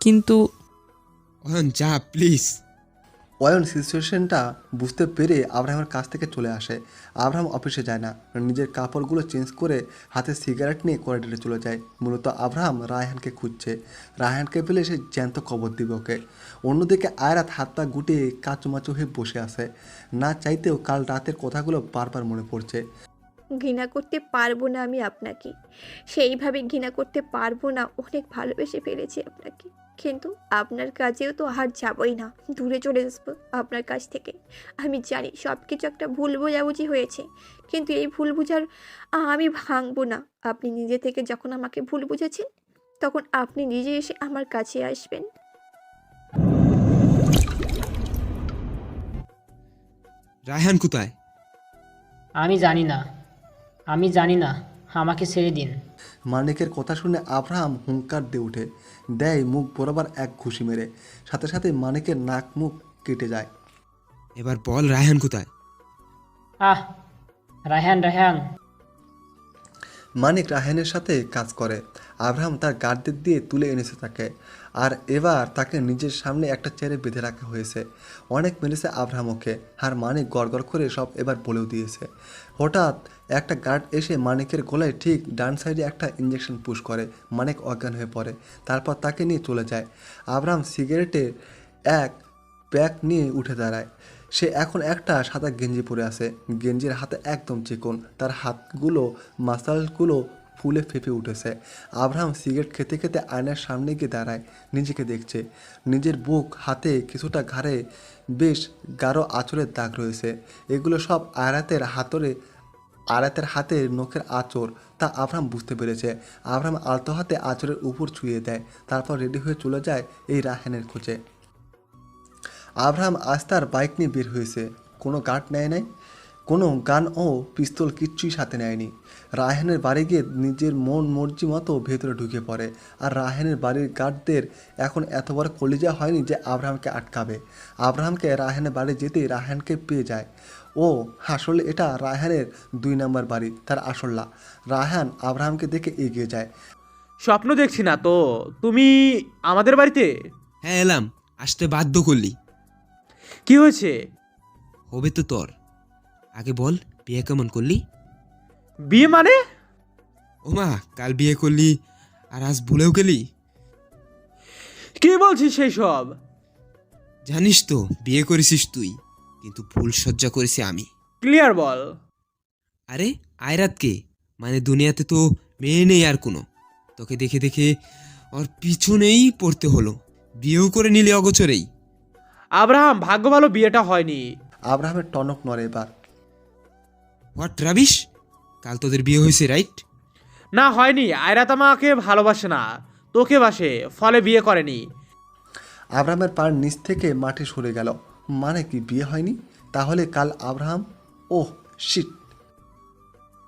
কিন্তু অয়ন যা প্লিজ। অয়ন সিচুয়েশনটা বুঝতে পেরে আব্রাহামের কাছ থেকে চলে আসে। আব্রাহাম অফিসে যায় না, নিজের কাপড়গুলো চেঞ্জ করে হাতে সিগারেট নিয়ে করিডোরে চলে যায়। মূলত আব্রাহাম রায়হানকে খুঁজছে। রায়হানকে পেলে সে জ্যান্ত কবর দিবে ওকে। অন্যদিকে আয়রাত হাত পা গুটিয়ে কাচুমাচু হয়ে বসে আছে। না চাইতেও কাল রাতের কথাগুলো বারবার মনে পড়ছে। ঘৃণা করতে পারবো না আমি আপনাকে, সেইভাবে ঘৃণা করতে পারবো না। অনেক ভালোবেসে ফেলেছি আপনাকে, কিন্তু আপনার কাছেও তো আর যাবই না, দূরে চলে আসবো আপনার কাছ থেকে। আমি জানি সব কিছু একটা ভুল বোঝাবুঝি হয়েছে, কিন্তু এই ভুল বোঝার আমি ভাঙবো না। আপনি নিজে থেকে যখন আমাকে ভুল বুঝেছেন, তখন আপনি নিজে এসে আমার কাছে আসবেন। রায়হান কোথায়? আমি জানি না, আমাকে ছেড়ে দিন। মানিকের কথা শুনে আব্রাহাম হুঙ্কার দিয়ে ওঠে, দেয় মুখ বরাবর এক ঘুষি মেরে। সাথে সাথে মানিকের নাক মুখ কেটে যায়। এবার বল রায়হান কোথায়? আহ, রায়হান। মানিক রায়হানের সাথে কাজ করে। আব্রাহাম তার গার্ডদের দিয়ে তুলে এনেছে তাকে, আর এবার তাকে নিজের সামনে একটা চেয়ারে বেঁধে রাখা হয়েছে। অনেক মেরেছে আব্রাহাম ওকে, আর মানিক গড়গড় করে সব এবার বলেও দিয়েছে। হঠাৎ একটা গার্ড এসে মানিকের গলায় ঠিক ডান সাইডে একটা ইঞ্জেকশন পুশ করে। মানিক অজ্ঞান হয়ে পড়ে, তারপর তাকে নিয়ে চলে যায়। আব্রাহাম সিগারেটের এক প্যাক নিয়ে উঠে দাঁড়ায়। সে এখন একটা সাদা গেঞ্জি পরে আছে, গেঞ্জির হাতে একদম চিকন, তার হাতগুলো মাসালগুলো ফুলে ফেঁপে উঠেছে। আব্রাহাম সিগারেট খেতে খেতে আয়নার সামনে গিয়ে দাঁড়ায়, নিজেকে দেখছে। নিজের বুক, হাতে, কিছুটা ঘাড়ে বেশ গাঢ় আঁচড়ের দাগ রয়েছে। এগুলো সব আয়াতের হাতের নখের আঁচড়, তা আব্রাহাম বুঝতে পেরেছে। আব্রাহাম আলতো হাতে আঁচড়ের উপর ছুঁয়ে দেয়, তারপর রেডি হয়ে চলে যায় এই রায়হানের খোঁজে। আব্রাহাম আজ তার বাইক নিয়ে বের হয়েছে। কোনো গার্ড নেয় নাই, কোনো গান ও পিস্তল কিচ্ছুই সাথে নেয়নি। রায়হানের বাড়ি গিয়ে নিজের মন মর্জি মতো ভেতরে ঢুকে পড়ে। আর রায়হানের বাড়ির গার্ডদের এখন এত বড় কলিজা হয়নি যে আব্রাহামকে আটকাবে। আব্রাহামকে রায়হানের বাড়ি যেতেই রায়হানকে পেয়ে যায়। ও আসলে এটা রায়হানের 2 নম্বর বাড়ি, তার আসল্লা। রায়হান আব্রাহামকে দেখে এগিয়ে যায়। স্বপ্ন দেখছি না তো, তুমি আমাদের বাড়িতে? হ্যাঁ এলাম, আসতে বাধ্য করলি। কি হয়েছে? হবে তো তোর। আগে বল, বিয়ে কেমন করলি? বিয়ে মানে? ওমা, কাল বিয়ে করলি আর আজ ভুলেও গেলি? কি বলছিস সেই সব? জানিস তো বিয়ে করেছিস তুই, কিন্তু ভুল সজ্জা করেছি আমি। ক্লিয়ার বল। আরে আয়রাতকে, মানে দুনিয়াতে তো মেয়ে নেই আর কোনো। তোকে দেখে দেখে ওর পিছনেই পড়তে হলো, বিয়েও করে নিলি অগোচরেই। আব্রাহাম, ভাগ্য ভালো বিয়েটা হয়নি। আব্রাহামের টনক নড়ে এবার। What rubbish? কাল তোদের বিয়ে হয়েছে রাইট? না, হয়নি। আয়রাত আমাকে ভালোবাসে না, তোকে বাসে, ফলে বিয়ে করেনি। আব্রাহামের পায়ের নিচ থেকে মাটি সরে গেল। মানে কি বিয়ে হয়নি? তাহলে কাল আব্রাহাম, ওহ শিট।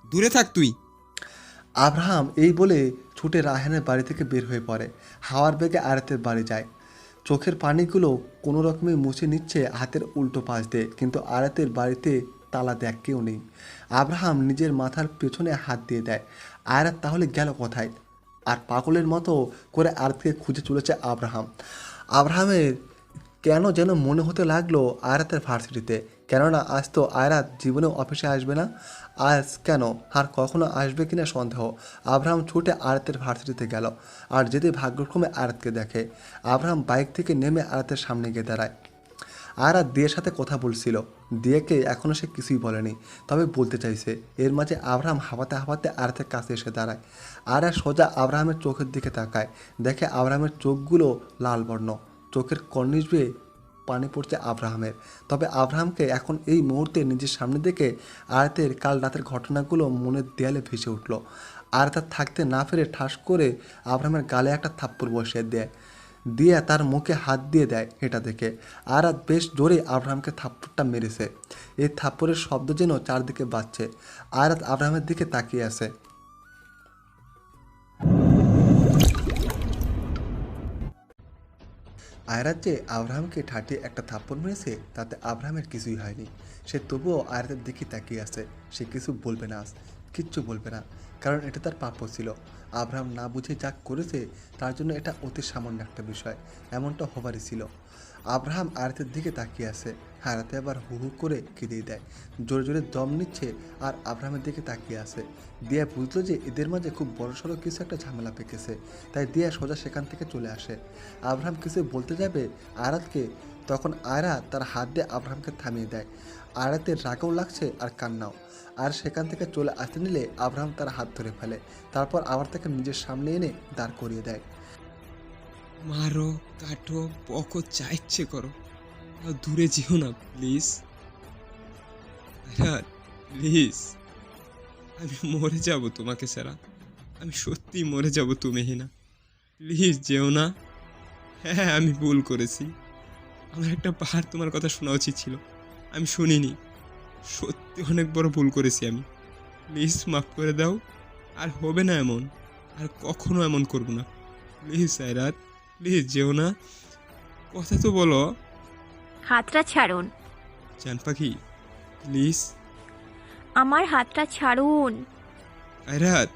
দূরে থাক তুই। আব্রাহাম এই বলে ছুটে রায়হানের বাড়ি থেকে বের হয়ে পড়ে। হাওয়ার বেগে আয়াতের বাড়ি যায়। চোখের পানিগুলো কোনো রকমে মুছে নিচ্ছে হাতের উল্টো পাশ দিয়ে, কিন্তু আয়াতের বাড়িতে তালা দেখ কেউ নেই। আব্রাহাম নিজের মাথার পেছনে হাত দিয়ে দেয়। আয়াত তাহলে গেল কোথায়? আর পাগলের মতো করে আয়াতকে খুঁজে চলেছে আব্রাহামের কেন যেন মনে হতে লাগলো আয়রাতের ভার্সিটিতে। কেননা আজ তো আয়রাত জীবনেও অফিসে আসবে না। আজ কেন, আর কখনো আসবে কিনা সন্দেহ। আব্রাহাম ছুটে আয়রাতের ভার্সিটিতে গেল, আর যেতে ভাগ্যক্রমে আয়রাতকে দেখে। আব্রাহাম বাইক থেকে নেমে আয়রাতের সামনে গিয়ে দাঁড়ায়। আয়রাত দিয়ের সাথে কথা বলছিল। দিয়েকে এখনও সে কিছুই বলেনি, তবে বলতে চাইছে। এর মাঝে আব্রাহাম হাঁপাতে হাঁপাতে আয়রাতের কাছে এসে দাঁড়ায়। আয়রাত সোজা আব্রাহামের চোখের দিকে তাকায়, দেখে আব্রাহামের চোখগুলো লাল বর্ণ, চোখের কর্নিশ বেয়ে পানি পড়ছে আব্রাহামের। তবে আব্রাহামকে এখন এই মুহূর্তে নিজের সামনে দেখে আয়াতের কাল রাতের ঘটনাগুলো মনের দেয়ালে ভেসে উঠল। আর তার থাকতে না ফেরে ঠাস করে আব্রাহামের গালে একটা থাপ্পড় বসিয়ে দিয়ে তার মুখে হাত দিয়ে দেয়। এটা দেখে আয়াত বেশ জোরে আব্রাহামকে থাপ্পড়টা মেরেছে। এই থাপ্পড়ের শব্দ যেন চারদিকে বাজছে। আয়াত আব্রাহামের দিকে তাকিয়ে আছে। আয়রাত যে আব্রাহামকে ঠাটিয়ে একটা থাপ্পড় মেরেছে তাতে আব্রাহামের কিছুই হয়নি। সে তবুও আয়রাতের দিকে তাকিয়ে আছে। সে কিছু বলবে না, আজ কিচ্ছু বলবে না, কারণ এটা তার প্রাপ্য ছিল। আব্রাহাম না বুঝে যা করেছে তার জন্য এটা অতি সামান্য একটা বিষয়, এমনটা হবারই ছিল। আব্রাহাম আয়রাতের দিকে তাকিয়ে আছে। আয়রাতে আবার হু হু করে কেঁদেই দেয়, জোরে জোরে দম নিচ্ছে আর আব্রাহামের দিকে তাকিয়ে আছে। দিয়া বুঝলো যে এদের মাঝে খুব বড়সড় কিছু একটা ঝামেলা পেকেছে, তাই দিয়া সোজা সেখান থেকে চলে আসে। আব্রাহাম কিছু বলতে যাবে আয়রাতকে, তখন আয়রাত তার হাত দিয়ে আব্রাহামকে থামিয়ে দেয়। আয়রাতের রাগও লাগছে আর কান্নাও। আর সেখান থেকে চলে আসতে নিলে আব্রাহাম তার হাত ধরে ফেলে, তারপর আবার তাকে নিজের সামনে এনে দাঁড় করিয়ে দেয়। মারো, কাটো, বকো, যা ইচ্ছে করো, আর দূরে যেও না প্লিজ। আয়রাত প্লিজ, আমি মরে যাব তোমাকে ছাড়া, আমি সত্যি মরে যাব তুমিহীনা। প্লিজ যেও না। হ্যাঁ আমি ভুল করেছি, আমার একটা বার তোমার কথা শোনা উচিত ছিল, আমি শুনিনি। সত্যি অনেক বড় ভুল করেছি আমি। প্লিজ মাফ করে দাও, আর হবে না এমন, আর কখনো এমন করব না। প্লিজ আয়রাত, প্লিজ যেও না, কথা তো বলো। হাতটা ছাড়ুন, জান পাখি প্লিজ। আমার হাতটা ছাড়ুন। আয়রাত,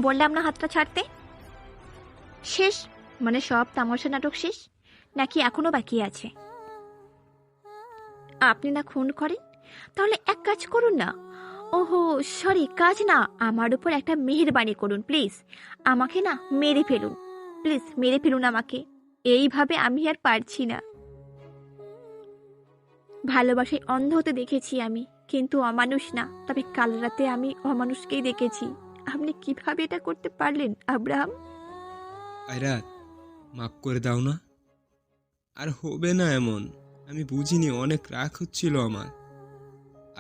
বললাম না হাতটা ছাড়তে। শেষ মানে সব তামাশা নাটক শেষ, নাকি এখনো বাকি আছে? আপনি না খুন করেন, তাহলে এক কাজ করুন না। ওহো সরি, কাজ না, আমার উপর একটা মেহেরবানি করুন প্লিজ। আমাকে না মেরে ফেলুন, প্লিজ মেরে ফেলুন আমাকে। এইভাবে আমি আর পারছি না। ভালোবাসায় অন্ধ হতে দেখেছি আমি, কিন্তু অমানুষ না। তবে কাল রাতে আমি অমানুষকেই দেখেছি। আপনি কিভাবে এটা করতে পারলেন আব্রাহাম? আয়রাত মাফ করে দাও না, আর হবে না এমন। আমি বুঝিনি, অনেক রাগ হচ্ছিল আমার।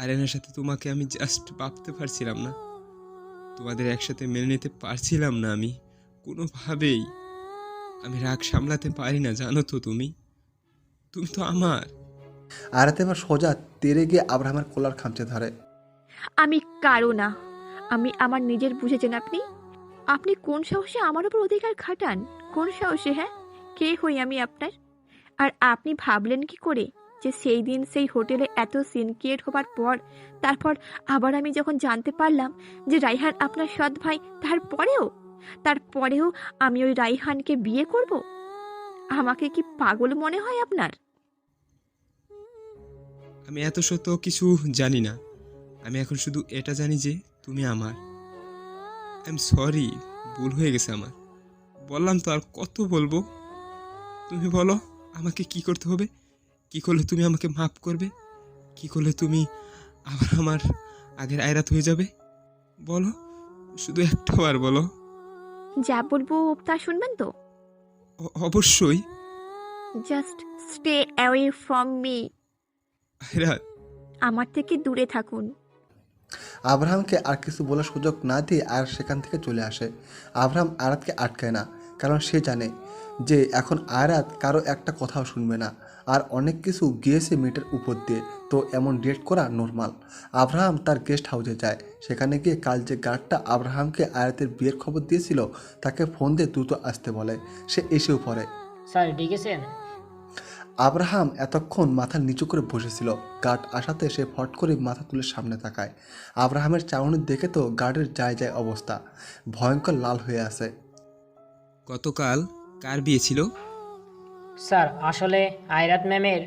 আয়রানের সাথে তোমাকে আমি জাস্ট ভাবতে পারছিলাম না, তোমাদের একসাথে মেনে নিতে পারছিলাম না আমি কোনোভাবেই। আমি রাগ সামলাতে পারি না, জানো তো তুমি তো আমার। আয়রাত এবার সোজা তেরে গিয়ে আব্রাহামের কোলার খামচে ধরে। আমি কারো না, আমি আমার নিজের বুঝেছেন আপনি? আপনি কোন সাহসে আমার উপর অধিকার খাটান? কোন সাহসে? হ্যাঁ, কে হই আমি আপনার? আর আপনি ভাবলেন কি করে যে সেই দিন সেই হোটেলে এত সিন ক্রিয়েট হবার পর, তারপর আবার আমি যখন জানতে পারলাম যে রাইহান আপনার সৎ ভাই, তারপরেও আমি ওই রাইহানকে বিয়ে করব? আমাকে কি পাগল মনে হয় আপনার? আমি এত শত কিছু জানি না, আমি এখন শুধু এটা জানি যে তুমি আমার। আই এম সরি, ভুল হয়ে গেছে আমার। বললাম তো, আর কত বলবো? তুমি বলো আমাকে কি করতে হবে, কি করলে তুমি আমাকে মাফ করবে, কি করলে তুমি আবার আমার আগের আয়রাত হয়ে যাবে? বলো, শুধু একটা বার বলো। যা বলবো তা শুনবেন তো? অবশ্যই। Just stay away from me. Ayrat, আমার থেকে দূরে থাকুন। আব্রাহামকে আর কিছু বলার সুযোগ না দিয়ে আর সেখান থেকে চলে আসে। আব্রাহাম আয়রাতকে আটকায় না, কারণ সে জানে যে এখন আয়রাত কারো একটা কথাও শুনবে না। আর অনেক কিছু গিয়েছে মেয়েটার উপর দিয়ে, তো এমন ডেট করা নর্মাল। আব্রাহাম তার গেস্ট হাউসে যায়। সেখানে গিয়ে কাল যে গার্ডটা আব্রাহামকে আয়রাতের বিয়ের খবর দিয়েছিল তাকে ফোন দিয়ে দ্রুত আসতে বলে। সে এসেও পড়ে। স্যার ডেকেছেন? আব্রাহাম এতক্ষণ মাথা নিচু করে বসেছিল। গার্ড আসাতে সে ফট করে মাথা তুলে সামনে তাকায়। আব্রাহামের চাউনি দেখে তো গার্ডের যায় যায় অবস্থা, ভয়ঙ্কর লাল হয়ে আছে। গতকাল কার বিয়ে ছিল? স্যার আসলে আয়রাত ম্যামের।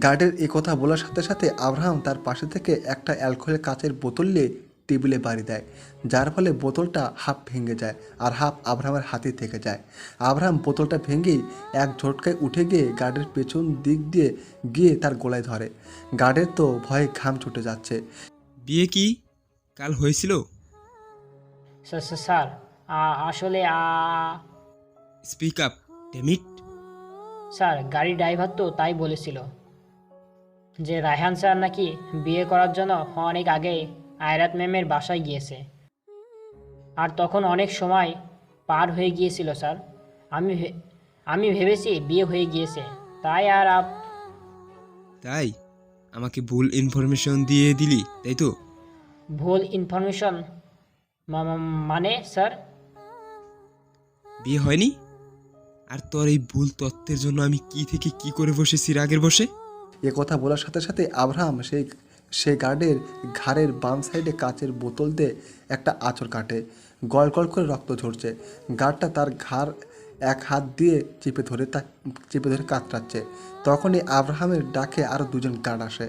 গার্ডের এই কথা বলার সাথে সাথে আব্রাহাম তার পাশে থেকে একটা অ্যালকোহলের কাচের বোতল নিয়ে টেবিলে বাড়ি দেয়, যার ফলে বোতলটা হাফ ভেঙে যায় আর হাফ আব্রাহামের হাতে থেকে যায়। আব্রাহাম বোতলটা ভেঙেই এক ঝটকায় উঠে গিয়ে গার্ডের পেছন দিক দিয়ে গিয়ে তার গলায় ধরে। গার্ডের তো ভয়ে ঘাম ছুটে যাচ্ছে। বিয়ে কি কাল হয়েছিল? স্যার আসলে স্পিক আপ ড্যামিট। স্যার গাড়ির ড্রাইভার তো তাই বলেছিল যে রায়হান স্যার নাকি বিয়ে করার জন্য অনেক আগেই আয়রাত ম্যামের বাসায় গিয়েছে, আর তখন অনেক সময় পার হয়ে গিয়েছিল স্যার। আমি ভেবেছি বিয়ে হয়ে গিয়েছে, তাই আর তাই আমাকে ভুল ইনফরমেশন দিয়ে দিলি, তাই তো? ভুল ইনফরমেশন মানে স্যার? বিয়ে হয়নি? আর তোর এই ভুল তত্ত্বের জন্য আমি কি থেকে কি করে বসেছি রাগের বসে। এ কথা বলার সাথে সাথে আব্রাহাম সেই গার্ডের ঘাড়ের বাম সাইডে কাচের বোতল দিয়ে একটা আঁচড় কাটে। গল গল করে রক্ত ঝরছে। গার্ডটা তার ঘাড় এক হাত দিয়ে চেপে ধরে কাতরাচ্ছে। তখনই আব্রাহামের ডাকে আরও দুজন গার্ড আসে।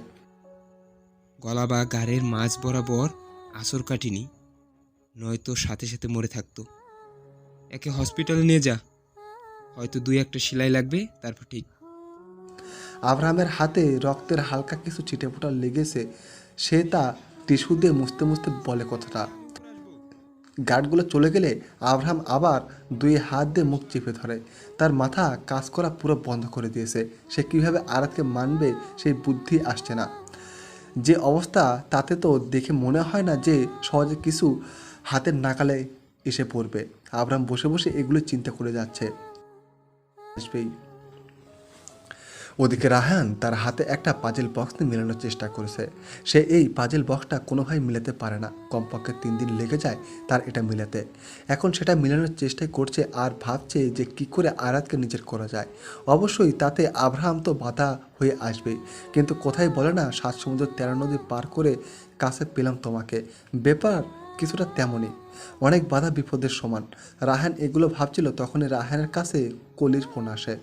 গলা বা গাড়ের মাঝ বরাবর আঁচড় কাটিনি, নয়তো সাথে সাথে মরে থাকতো। একে হসপিটালে নিয়ে যা, হয়তো 2-1টা সেলাই লাগবে, তারপর ঠিক। আব্রাহামের হাতে রক্তের হালকা কিছু ছিটেফোঁটা লেগেছে। সে তা টিস্যু দিয়ে মুছতে মুছতে বলে কথাটা। গার্ডগুলো চলে গেলে আব্রাহাম আবার 2 হাত দিয়ে মুখ চেপে ধরে। তার মাথা কাজ করা পুরো বন্ধ করে দিয়েছে। সে কীভাবে আরাতকে মানবে সেই বুদ্ধি আসছে না। যে অবস্থা তাতে তো দেখে মনে হয় না যে সহজে কিছু হাতের নাগালে এসে পড়বে। আব্রাহাম বসে বসে এগুলো চিন্তা করে যাচ্ছে। আসবেই। ওদিকে রায়হান তার হাতে একটা পাজেল বক্স নিয়ে মেলানোর চেষ্টা করেছে। সে এই পাজেল বক্সটা কোনোভাবে মিলাতে পারে না। কমপক্ষে 3 দিন লেগে যায় তার এটা মিলাতে। এখন সেটা মিলানোর চেষ্টাই করছে আর ভাবছে যে কি করে আরাতকে নিজের করা যায়। অবশ্যই তাতে আব্রাহাম তো বাধা হয়ে আসবেই, কিন্তু কোথায় বলে না 7 সমুদ্র 13 নদী পার করে কাছে পেলাম তোমাকে। ব্যাপার কিছুটা তেমনই, অনেক বাধা বিপদের সমান। রায়হান এগুলো ভাবছিল, তখনই রায়হানের কাছে কলির ফোন আসে।